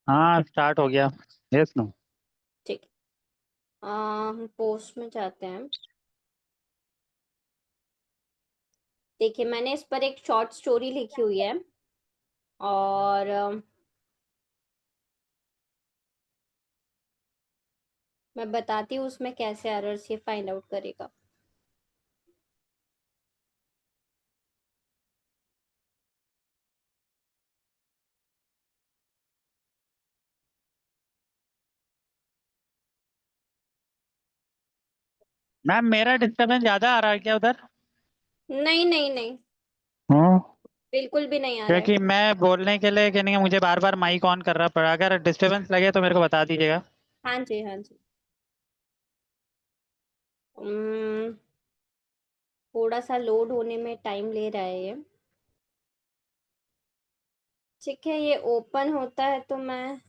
हाँ स्टार्ट हो गया। Yes no. ठीक, हम पोस्ट में जाते हैं। देखिए मैंने इस पर एक शॉर्ट स्टोरी लिखी हुई है, और मैं बताती हूँ उसमें कैसे एरर्स ये फाइंड आउट करेगा। मैम मेरा डिस्टर्बेंस ज्यादा आ रहा है क्या उधर? नहीं नहीं नहीं, हाँ, बिल्कुल भी नहीं आ रहा है। क्योंकि मैं बोलने के लिए कहने का मुझे बार बार माइक ऑन करना पड़ा, अगर डिस्टर्बेंस लगे तो मेरे को बता दीजिएगा। हाँ जी हाँ जी। उम्म, थोड़ा सा लोड होने में टाइम ले रहा है ये। ठीक है, ये ओपन होता है तो मैं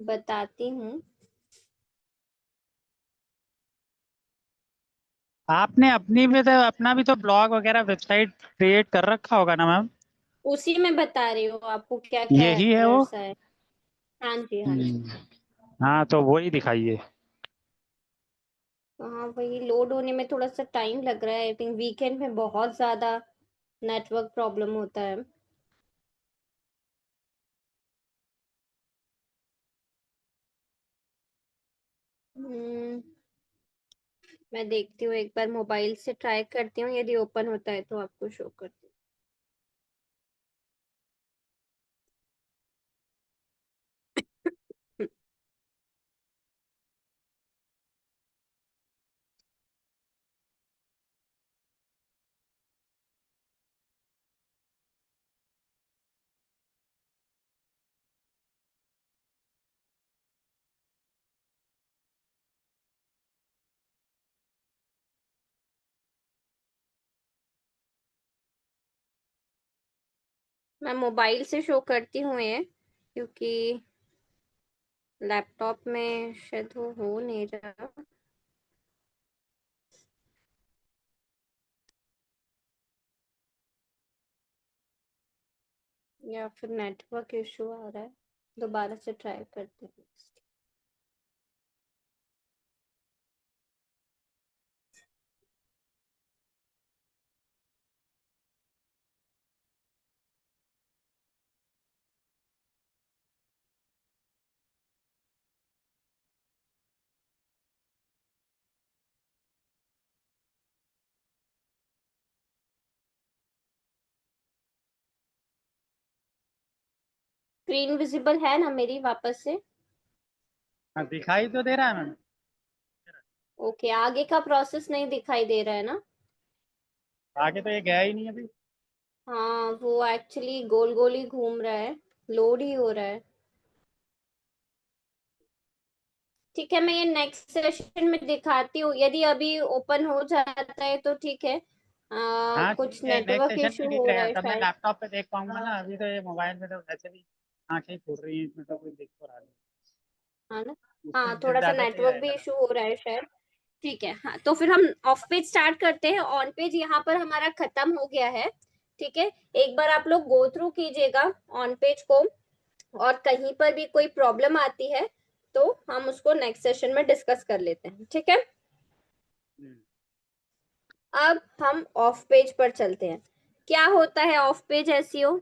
बताती हूँ। आपने अपनी भी तो अपना भी तो ब्लॉग वगैरह वेबसाइट क्रिएट कर रखा होगा ना मैम? उसी में बता रही हूँ आपको क्या क्या यही है वो। एरर्स आए। हाँ जी हाँ जी। हम्म, हाँ तो वही दिखाइए। हाँ वही लोड होने में थोड़ा सा टाइम लग रहा है, आई थिंक वीकेंड में बहुत ज्यादा नेटवर्क प्रॉब्लम होता है। हम्म, मैं देखती हूँ, एक बार मोबाइल से ट्राई करती हूँ, यदि ओपन होता है तो आपको शो करती हूँ। मैं मोबाइल से शो करती हूँ ये, क्योंकि लैपटॉप में शायद वो हो नहीं रहा, या फिर नेटवर्क इशू आ रहा है। दोबारा से ट्राई करती हूँ। स्क्रीन विजिबल है ना मेरी वापस से? हाँ दिखाई तो दे रहा है मैम। ओके, आगे का प्रोसेस नहीं दिखाई दे रहा है ना? आगे तो ये गया ही नहीं अभी। हाँ, वो एक्चुअली गोल गोल ही घूम रहा है, लोड ही हो रहा है। ठीक है, मैं ये नेक्स्ट सेशन में दिखाती हूँ, यदि अभी ओपन हो जाता है तो ठीक है। हाँ कुछ ठीक है, नेक्स्ट नेटवर्क सेशन इशू में ठीक हो रहा रहेगा, है तब मैं शायद। लैपटॉप पे देख पाऊंगा ना। अभी तो ये मोबाइल में तो वैसे भी आंखें फूट रही हैं, इसमें तो कोई दिख तो रहा नहीं। हाँ ना? हाँ, उससे थोड़ा सा ज्यादा सही नेटवर्क भी रहेगा ना। इशू हो रहा है शायद। ठीक है, हाँ, तो फिर हम ऑफ पेज स्टार्ट करते हैं। ऑन पेज यहाँ पर हमारा खत्म हो गया है। ठीक है, एक बार आप लोग गो थ्रू कीजिएगा ऑन पेज को, और कहीं पर भी कोई प्रॉब्लम आती है तो हम उसको नेक्स्ट सेशन में डिस्कस कर लेते हैं। ठीक है, हम्म। अब हम ऑफ पेज पर चलते हैं। क्या होता है ऑफ पेज एसईओ?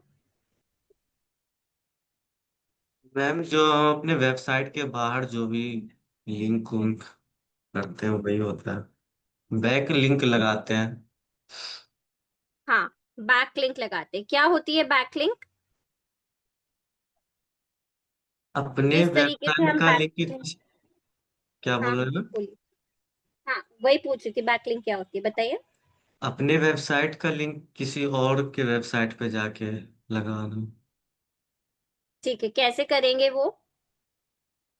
मैम, जो हम अपने वेबसाइट के बाहर जो भी लिंक उंक करते हैं वही होता है, बैक लिंक लगाते हैं। हाँ, बैक लिंक लगाते हैं। क्या होती है बैक लिंक? अपने किस तरीके से वेबसाइट हम का बैक लिंक लिंक? क्या हाँ बोल हाँ, रहे हैं? बोलिए। हाँ, वही पूछ रही थी, बैक लिंक क्या होती है, बताइए। अपने वेबसाइट का लिंक किसी और के वेबसाइट पे जाके लगाना। ठीक है, कैसे करेंगे वो?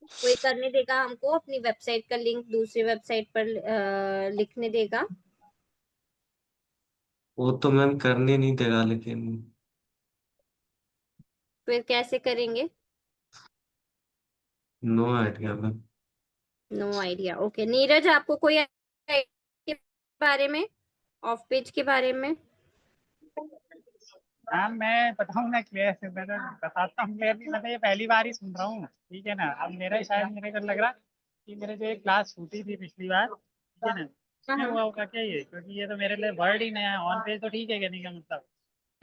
कोई करने देगा हमको अपनी वेबसाइट का लिंक दूसरी वेबसाइट पर लिखने देगा? वो तो मैम करने नहीं देगा, लेकिन फिर कैसे करेंगे? No idea ma'am. No idea. Okay, Neeraj, आपको कोई idea के बारे में, ऑफ पेज के बारे में? मैम मैं बताऊँ ना क्लियर से, मैं तो बताता हूँ क्लियरली, मैं तो ये पहली बार ही सुन रहा हूँ। ठीक है ना, अब मेरा शायद मेरे को लग रहा कि मेरे जो एक क्लास छूटी थी पिछली बार, ठीक है ना, हाँ उसमें हाँ हुआ होगा क्या ये, क्योंकि ये तो मेरे लिए वर्ड ही नया है। ऑन पेज तो ठीक है कहने का मतलब,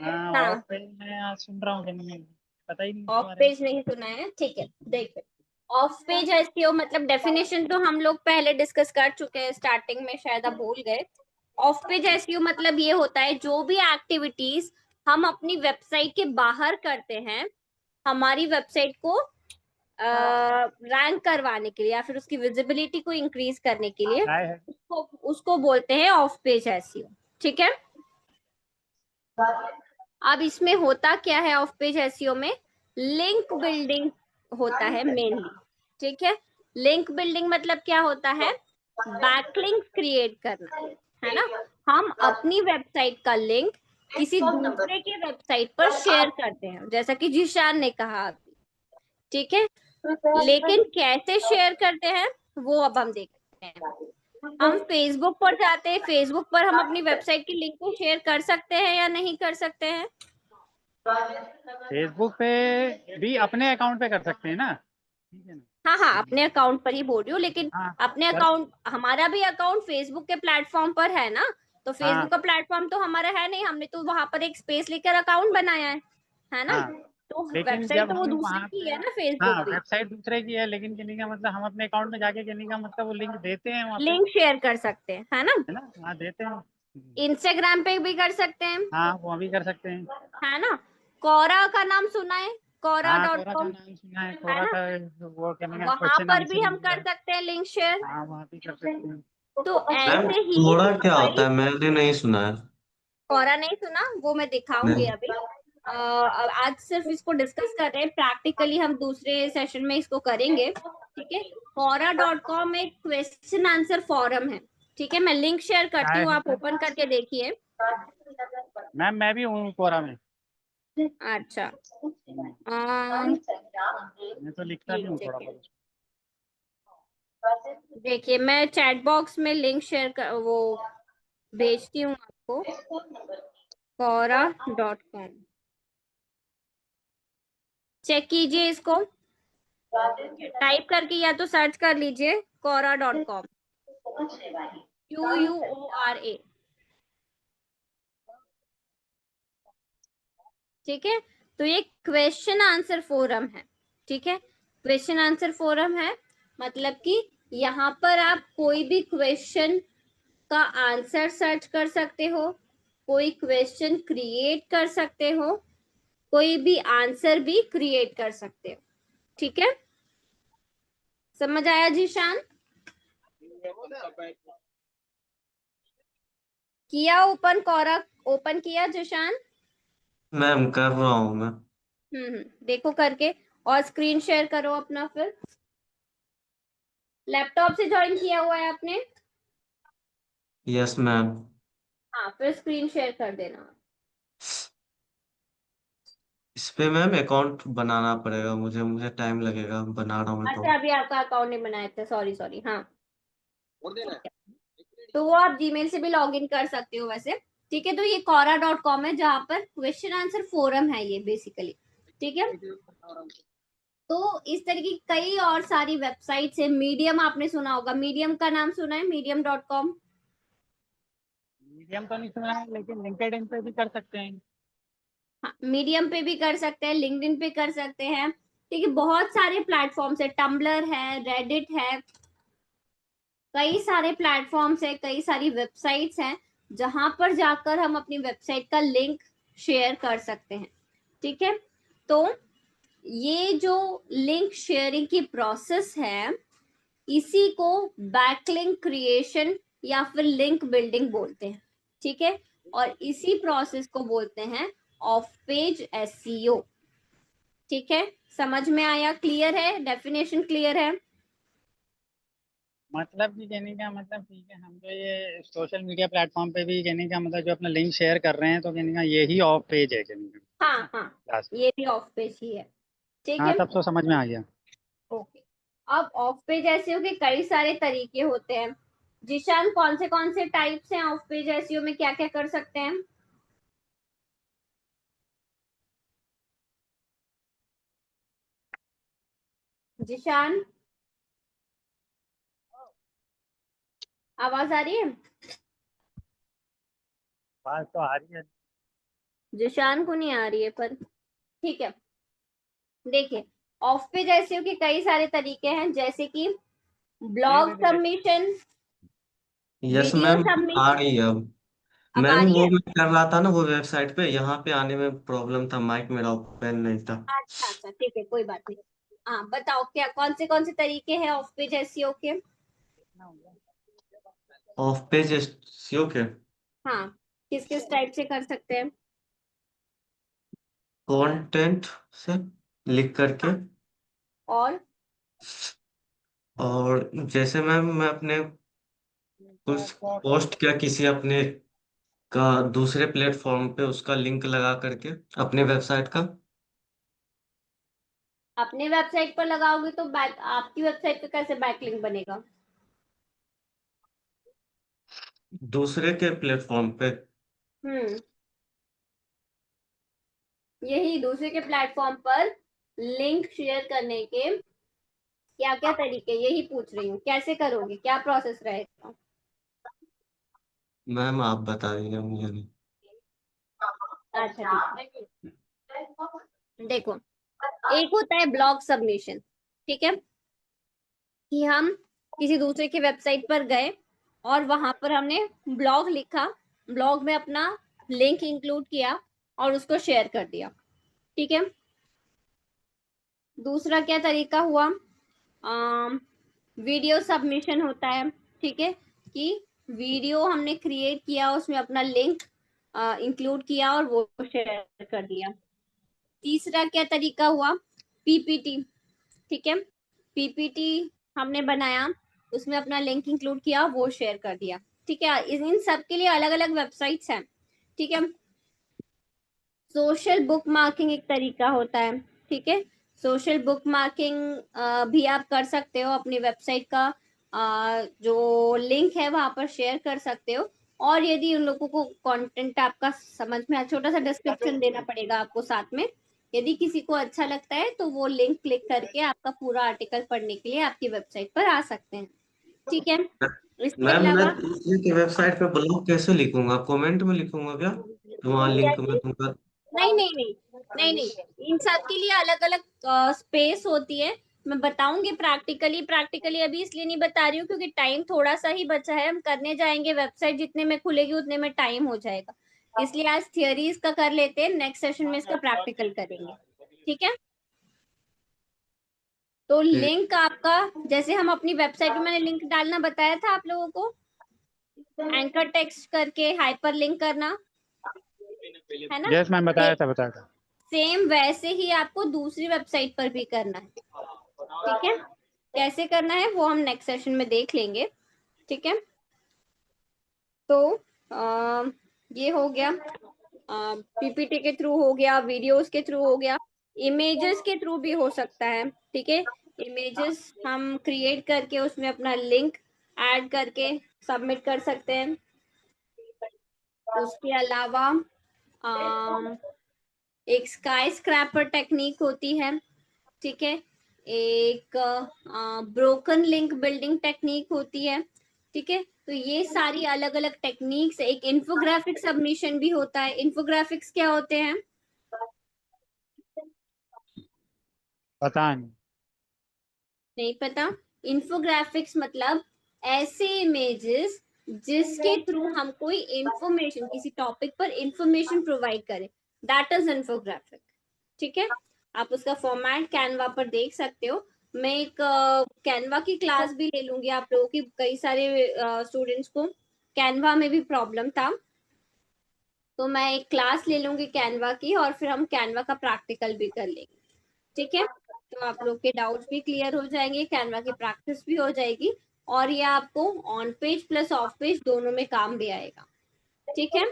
हाँ ऑफ हाँ, पेज मैं आज सुन रहा हूँ कहने में, पता ही नहीं इसके ऑफ बारे में। पेज नहीं सुना है? ठीक है, देखिए, ऑफ पेज एसईओ मतलब डेफिनेशन तो हम लोग पहले डिस्कस कर चुके हैं स्टार्टिंग में, शायद आप भूल गए। ऑफ पेज एसईओ मतलब ये होता है, जो भी एक्टिविटीज हम अपनी वेबसाइट के बाहर करते हैं, हमारी वेबसाइट को रैंक करवाने के लिए या फिर उसकी विजिबिलिटी को इंक्रीज करने के लिए, राय है। उसको उसको बोलते हैं ऑफ पेज एसईओ। ठीक है, अब इसमें होता क्या है ऑफ पेज एसईओ में? लिंक बिल्डिंग होता है मेनली। ठीक है, लिंक बिल्डिंग मतलब क्या होता है? बैकलिंक क्रिएट करना, है ना? हम अपनी वेबसाइट का लिंक किसी दूसरे के वेबसाइट पर शेयर करते हैं, जैसा कि जीशान ने कहा अभी। ठीक है, लेकिन कैसे शेयर करते हैं वो अब हम देखते हैं। हम फेसबुक पर जाते हैं, फेसबुक पर हम अपनी वेबसाइट की लिंक को शेयर कर सकते हैं या नहीं कर सकते हैं? फेसबुक पे भी अपने अकाउंट पे कर सकते हैं ना, ठीक है ना। हाँ हाँ, अपने अकाउंट पर ही बोल रही हूँ, लेकिन हाँ अपने कर। अकाउंट, हमारा भी अकाउंट फेसबुक के प्लेटफॉर्म पर है ना, तो हाँ फेसबुक का प्लेटफॉर्म तो हमारा है नहीं, हमने तो वहां पर एक स्पेस लेकर अकाउंट बनाया है ना? हाँ, तो लेकिन वेबसाइट जब तो वो हम दूसरे वहाँ की पे, है ना, हाँ फेसबुक भी। वेबसाइट दूसरे की है, लेकिन कहने का मतलब हम अपने अकाउंट में जाके कहने का मतलब वो लिंक देते हैं वहाँ पे, लिंक शेयर कर सकते हैं, है ना? है ना, हाँ देते हैं। इंस्टाग्राम पे भी कर सकते हैं, हाँ वो भी कर सकते हैं। है ना? कोरा का नाम सुना है? कोरा हाँ डॉट कोरा का कॉम नाम सुना है, है कोरा ना? का वो कहने का वहां क्वेश्चन पर भी आंसर हम मिल कर जाए। सकते हैं लिंक शेयर। हाँ वहाँ भी कर सकते हैं। तो मैम, ऐसे ही थोड़ा क्या हमारी, होता है? मैंने नहीं सुना है। कोरा नहीं सुना? वो मैं दिखाऊंगी नहीं। अभी। आज सिर्फ इसको डिस्कस कर रहे हैं, प्रैक्टिकली हम दूसरे सेशन में इसको करेंगे। ठीक है, quora.com एक क्वेश्चन आंसर फॉरम है। ठीक है, मैं लिंक शेयर करती क्या हूँ, है आप सर? ओपन करके देखिए। मैम मैं भी हूँ कोरा में। अच्छा, मैं तो लिखता भी हूँ ठीक थोड़ा है, बहुत। देखिए मैं चैट बॉक्स में लिंक शेयर कर, वो भेजती हूँ आपको, quora.com, चेक कीजिए इसको, टाइप करके या तो सर्च कर लीजिए quora.com, QUORA। ठीक है, तो ये क्वेश्चन आंसर फोरम है। ठीक है, क्वेश्चन आंसर फोरम है, मतलब कि यहाँ पर आप कोई भी क्वेश्चन का आंसर सर्च कर सकते हो, कोई क्वेश्चन क्रिएट कर सकते हो, कोई भी आंसर भी क्रिएट कर सकते हो। ठीक है, समझ आया जीशान? किया ओपन कोरा, ओपन किया जीशान? मैम कर रहा हूँ मैं। देखो करके, और स्क्रीन शेयर करो अपना। फिर लैपटॉप से ज्वाइन किया हुआ है आपने? Yes ma'am. हाँ, फिर स्क्रीन शेयर कर देना। इस पे मैम अकाउंट बनाना पड़ेगा मुझे, मुझे टाइम लगेगा, बना रहा हूँ अच्छा, अकाउंट। अभी आपका अकाउंट नहीं बनाए थे, सॉरी सॉरी। हाँ, ठीक है। तो वो आप जीमेल से भी लॉग इन कर सकते हो वैसे। ठीक है, तो ये quora.com है, जहाँ पर क्वेश्चन आंसर फोरम है ये बेसिकली। ठीक है, तो इस तरह की कई और सारी वेबसाइट्स है। मीडियम आपने सुना होगा, मीडियम का नाम सुना है, medium.com? मीडियम तो नहीं सुना है, लेकिन लिंक्डइन पे भी कर सकते हैं। हाँ, मीडियम पे भी कर सकते हैं, लिंक्डइन पे कर सकते हैं। ठीक है, बहुत सारे प्लेटफॉर्म्स है, टम्बलर है, रेडिट है, कई सारे प्लेटफॉर्म्स है, कई सारी वेबसाइट्स हैं जहां पर जाकर हम अपनी वेबसाइट का लिंक शेयर कर सकते हैं। ठीक है, तो ये जो लिंक शेयरिंग की प्रोसेस है, इसी को बैकलिंक क्रिएशन या फिर लिंक बिल्डिंग बोलते हैं। ठीक है, और इसी प्रोसेस को बोलते हैं ऑफ पेज एसईओ। ठीक है, समझ में आया? क्लियर है? डेफिनेशन क्लियर है? मतलब कि कहने का मतलब, ठीक है, हम जो ये सोशल मीडिया प्लेटफॉर्म पे भी कहने का मतलब जो अपना लिंक शेयर कर रहे हैं, तो कहने का यही ऑफ पेज है कहने का हाँ हाँ, लास्ट। ये भी ऑफ पेज ही है। ठीक हाँ, है, तब तो समझ में आ गया। ओके। अब ऑफ पेज एसईओ के कई सारे तरीके होते हैं। जिशान, कौन से टाइप्स हैं ऑफ पेज एसईओ में, क्या क्या कर सकते हैं? जिशान, आवाज आ रही है? बात तो आ रही है। जिशान को नहीं आ रही है पर, ठीक है। देखिए, ऑफ पेज एसईओ के कई सारे तरीके हैं, जैसे कि दे ब्लॉग दे दे। Submission, yes video ma'am. आ सबमिशन। रही है अब। अब आ मैम रही वो है? मैं कर रहा था ना वो वेबसाइट पे, यहाँ पे आने में प्रॉब्लम था, माइक मेरा ओपन नहीं था। अच्छा अच्छा, ठीक है, कोई बात नहीं। हाँ, बताओ क्या कौन से तरीके हैं ऑफ पेज एसईओ के? ऑफ पेज एसईओ के हाँ, किस किस टाइप से कर सकते हैं? कंटेंट से लिख करके, हाँ, और और जैसे मैम मैं अपने कुछ पोस्ट किया किसी अपने का दूसरे प्लेटफॉर्म पे, उसका लिंक लगा करके अपने वेबसाइट का। अपने वेबसाइट पर लगाओगे तो बैक, आपकी वेबसाइट पे कैसे बैकलिंक बनेगा? दूसरे के प्लेटफॉर्म पे। हम्म, यही दूसरे के प्लेटफॉर्म पर लिंक शेयर करने के क्या क्या तरीके, यही पूछ रही हूँ, कैसे करोगे, क्या प्रोसेस रहेगा? मैम आप बता दीजिए, मुझे नहीं। अच्छा, ठीक है। देखो, एक होता है ब्लॉग सबमिशन। ठीक है, कि हम किसी दूसरे की वेबसाइट पर गए और वहां पर हमने ब्लॉग लिखा, ब्लॉग में अपना लिंक इंक्लूड किया और उसको शेयर कर दिया। ठीक है, दूसरा क्या तरीका हुआ? वीडियो सबमिशन होता है। ठीक है, कि वीडियो हमने क्रिएट किया, उसमें अपना लिंक इंक्लूड किया और वो शेयर कर दिया। तीसरा क्या तरीका हुआ? पीपीटी। ठीक है, पीपीटी हमने बनाया, उसमें अपना लिंक इंक्लूड किया, वो शेयर कर दिया। ठीक है, इन सब के लिए अलग अलग वेबसाइट्स हैं। ठीक है, सोशल बुक मार्किंग एक तरीका होता है। ठीक है, सोशल बुक मार्किंग भी आप कर सकते हो, अपनी वेबसाइट का जो लिंक है वहां पर शेयर कर सकते हो। और यदि उन लोगों को कंटेंट आपका समझ में, छोटा सा डिस्क्रिप्शन देना पड़ेगा आपको साथ में। यदि किसी को अच्छा लगता है तो वो लिंक क्लिक करके आपका पूरा आर्टिकल पढ़ने के लिए आपकी वेबसाइट पर आ सकते हैं। ठीक है, इसके मैम मैं अलावा दूसरे की वेबसाइट पे ब्लॉग कैसे लिखूंगा, कमेंट में लिखूंगा क्या? तो वहाँ क्या लिंक में चीज? दूंगा। नहीं नहीं नहीं, नहीं नहीं, इन सब के लिए अलग अलग स्पेस होती है। मैं बताऊंगी प्रैक्टिकली, अभी इसलिए नहीं बता रही हूँ क्योंकि टाइम थोड़ा सा ही बचा है, हम करने जाएंगे, वेबसाइट जितने में खुलेगी उतने में टाइम हो जाएगा। इसलिए आज थियरीज का कर लेते हैं, नेक्स्ट सेशन में इसका प्रैक्टिकल करेंगे, ठीक है। तो लिंक आपका, जैसे हम अपनी वेबसाइट में, मैंने लिंक डालना बताया था आप लोगों को, एंकर टेक्स्ट करके हाइपर लिंक करना, है ना। यस मैम, बताया था। सेम वैसे ही आपको दूसरी वेबसाइट पर भी करना है, ठीक है। कैसे करना है वो हम नेक्स्ट सेशन में देख लेंगे, ठीक है। तो ये हो गया, पीपीटी के थ्रू हो गया, वीडियोस के थ्रू हो गया, इमेजेस के थ्रू भी हो सकता है, ठीक है। इमेजेस हम क्रिएट करके उसमें अपना लिंक ऐड करके सबमिट कर सकते हैं। उसके अलावा एक स्काई स्क्रैपर टेक्निक होती है, ठीक है। एक ब्रोकन लिंक बिल्डिंग टेक्निक होती है, ठीक है। तो ये सारी अलग अलग टेक्निक्स। एक इन्फोग्राफिक सबमिशन भी होता है। इन्फोग्राफिक्स क्या होते हैं? पता नहीं। नहीं पता? इन्फोग्राफिक्स मतलब ऐसे इमेजेस जिसके थ्रू हम कोई इंफॉर्मेशन, किसी टॉपिक पर इंफॉर्मेशन प्रोवाइड करें, दैट इज इन्फोग्राफिक, ठीक है। आप उसका फॉर्मेट कैनवा पर देख सकते हो। मैं एक कैनवा की क्लास भी ले लूंगी आप लोगों की। कई सारे स्टूडेंट्स को कैनवा में भी प्रॉब्लम था, तो मैं एक क्लास ले लूंगी कैनवा की, और फिर हम कैनवा का प्रैक्टिकल भी कर लेंगे, ठीक है। तो आप लोग के डाउट्स भी क्लियर हो जाएंगे, कैनवा की प्रैक्टिस भी हो जाएगी, और ये आपको on page plus of page दोनों में काम भी आएगा, ठीक है।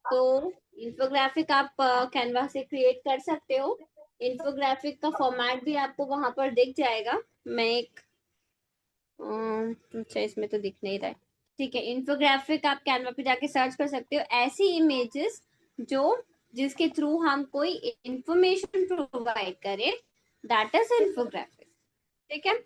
तो इन्फोग्राफिक आप कैनवा से क्रिएट कर सकते हो। इन्फोग्राफिक का फॉर्मेट भी आपको वहां पर दिख जाएगा। मैं एक अच्छा, इसमें तो दिख नहीं रहा है, ठीक है। इन्फोग्राफिक आप कैनवा पे जाके सर्च कर सकते हो, ऐसी इमेजेस जो जिसके थ्रू हम कोई इंफॉर्मेशन प्रोवाइड करें, दैट इज इन्फोग्राफिक, ठीक है।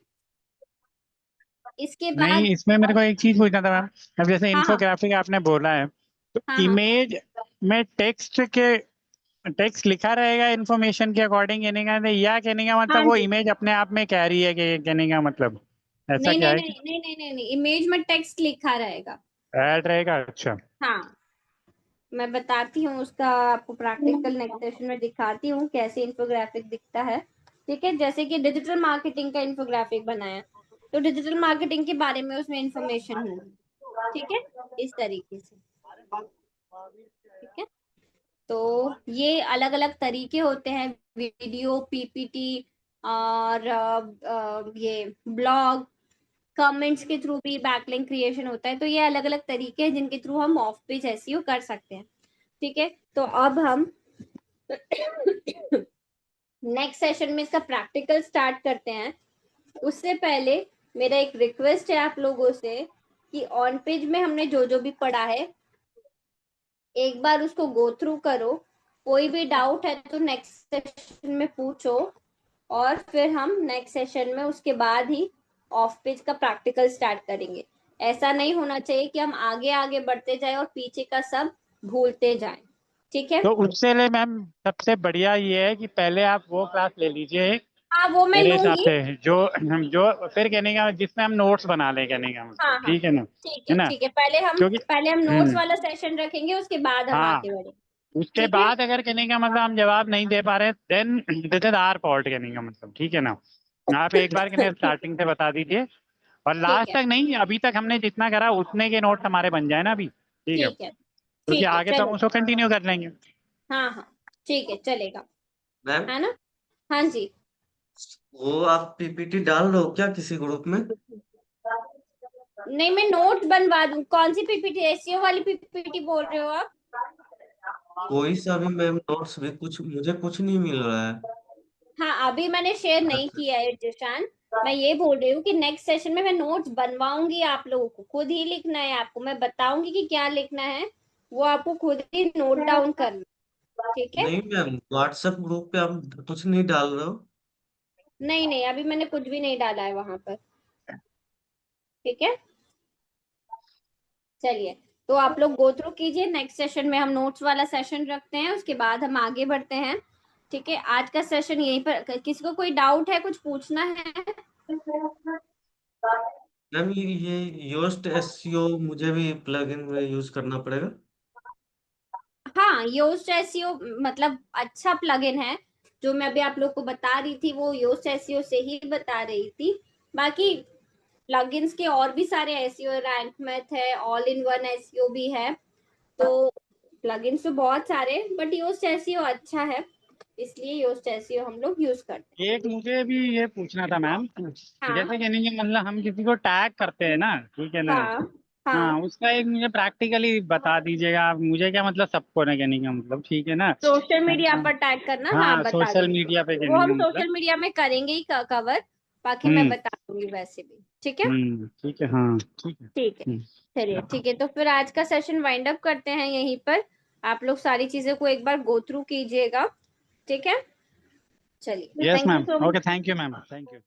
इसके बाद नहीं, इसमें मेरे को एक चीज पूछना था मैम। अब जैसे हाँ हाँ इन्फोग्राफिक आपने बोला है, तो हाँ हाँ इमेज में टेक्स्ट लिखा रहेगा इन्फॉर्मेशन के अकॉर्डिंग, कहने का या कहने का मतलब हाँ वो जी। इमेज अपने आप में कह रही है कि कहने का मतलब ऐसा नहीं क्या नहीं है नहीं कि नहीं नहीं नहीं नहीं, इमेज में टेक्स्ट लिखा रहेगा। ऐड रहेगा? अच्छा। हाँ, मैं बताती हूँ उसका, आपको प्रैक्टिकल नेक्स्ट सेशन में दिखाती हूँ कैसे इन्फोग्राफिक दिखता है, ठीक है। जैसे कि डिजिटल मार्केटिंग का इन्फोग्राफिक बनाया, तो डिजिटल मार्केटिंग के बारे में उसमें इंफॉर्मेशन होगी, ठीक है, इस तरीके से, ठीक है। तो ये अलग अलग तरीके होते हैं, वीडियो, पीपीटी, और ये ब्लॉग, कमेंट्स के थ्रू भी बैकलिंक क्रिएशन होता है। तो ये अलग अलग तरीके हैं जिनके थ्रू हम ऑफ पेज एसईओ कर सकते हैं, ठीक है। तो अब हम नेक्स्ट सेशन में इसका प्रैक्टिकल स्टार्ट करते हैं। उससे पहले मेरा एक रिक्वेस्ट है आप लोगों से कि ऑन पेज में हमने जो जो भी पढ़ा है, एक बार उसको गो थ्रू करो। कोई भी डाउट है तो नेक्स्ट सेशन में पूछो, और फिर हम नेक्स्ट सेशन में उसके बाद ही ऑफ पेज का प्रैक्टिकल स्टार्ट करेंगे। ऐसा नहीं होना चाहिए कि हम आगे आगे बढ़ते जाए और पीछे का सब भूलते जाएं, ठीक है। तो उससे ले मैम, सबसे बढ़िया ये है कि पहले आप वो क्लास ले लीजिए एक, हाँ, वो मैं मेरे हिसाब लूंगी। से, जो जो फिर कहने का जिसमें हम नोट्स बना लें, कहने का मतलब, हाँ हाँ, ठीक है ना? ठीक है है ना? ठीक है। पहले हम क्योंकि नोट्स वाला सेशन रखेंगे, उसके बाद हम हाँ, आगे बढ़ेंगे, उसके ठीक है। बाद अगर कहने का मतलब हम जवाब नहीं दे पा रहे, then this is our fault, कहने का मतलब, ठीक है ना? आप एक बार कहने स्टार्टिंग से बता दीजिए, और ठीक लास्ट है तक नहीं, अभी तक हमने जितना करा उतने के नोट्स हमारे बन जाए ना अभी, ठीक है? ठीक है क्योंकि ठीक है, आगे तो हम चलो। उसको कंटिन्यू कर लेंगे। हाँ हाँ, ठीक है, चलेगा, मैम, है ना। हाँ जी। वो आप पीपीटी डाल रहे हो क्या किसी ग्रुप में? नहीं, मैं नोट बनवा दूं। कौन सी पीपीटी? एसईओ वाली पीपीटी बोल रहे हो आप? कोई सा भी मैम, नोट्स भी कुछ मुझे कुछ नहीं मिल रहा है। हाँ, अभी मैंने शेयर नहीं अच्छा। किया है जिशान। मैं ये बोल रही हूँ कि नेक्स्ट सेशन में मैं नोट्स बनवाऊंगी, आप लोगों को खुद ही लिखना है। आपको मैं बताऊंगी कि क्या लिखना है, वो आपको खुद ही नोट डाउन करना, ठीक है। नहीं मैम, व्हाट्सएप ग्रुप पे आप कुछ नहीं डाल रहे हो? नहीं नहीं, अभी मैंने कुछ भी नहीं डाला है वहां पर, ठीक है। चलिए, तो आप लोग गो थ्रू कीजिए। नेक्स्ट सेशन में हम नोट्स वाला सेशन रखते हैं, उसके बाद हम आगे बढ़ते हैं, ठीक है। आज का सेशन यहीं पर। किसी को कोई डाउट है, कुछ पूछना है? मैम, ये योस्ट एसईओ मुझे भी प्लगइन में यूज करना पड़ेगा? हाँ, योस्ट एसईओ मतलब अच्छा प्लगइन है। जो मैं अभी आप लोग को बता रही थी वो योस्ट एसईओ से ही बता रही थी। बाकी प्लगइन्स के और भी सारे एसईओ, रैंक मैथ है, ऑल इन वन एसईओ भी है। तो प्लगइन्स तो बहुत सारे, बट योस्ट एसईओ अच्छा है, इसलिए योस्ट एसईओ हम लोग यूज करते एक मुझे भी ये पूछना था मैम, हैं। जैसे कि नहीं मतलब हम किसी को टैग करते हैं ना, ठीक है ना। हाँ हाँ हाँ, उसका एक मुझे प्रैक्टिकली बता दीजिएगा आप मुझे, क्या मतलब सबको ना कहने का मतलब, ठीक है ना। सोशल मीडिया पर टैग करना, हाँ हाँ, बता सोशल दूंगी। मीडिया पे वो कहने हम का मतलब। सोशल मीडिया में करेंगे ही कवर, बाकी मैं हम्म। बता दूंगी वैसे भी, ठीक है। ठीक है, हाँ ठीक है। ठीक है, चलिए ठीक है, तो फिर आज का सेशन वाइंड अप करते हैं यहीं पर। आप लोग सारी चीजें को एक बार गो थ्रू कीजिएगा, ठीक है। चलिए, yes thank you ma'am, so much. Okay, thank you ma'am, thank you.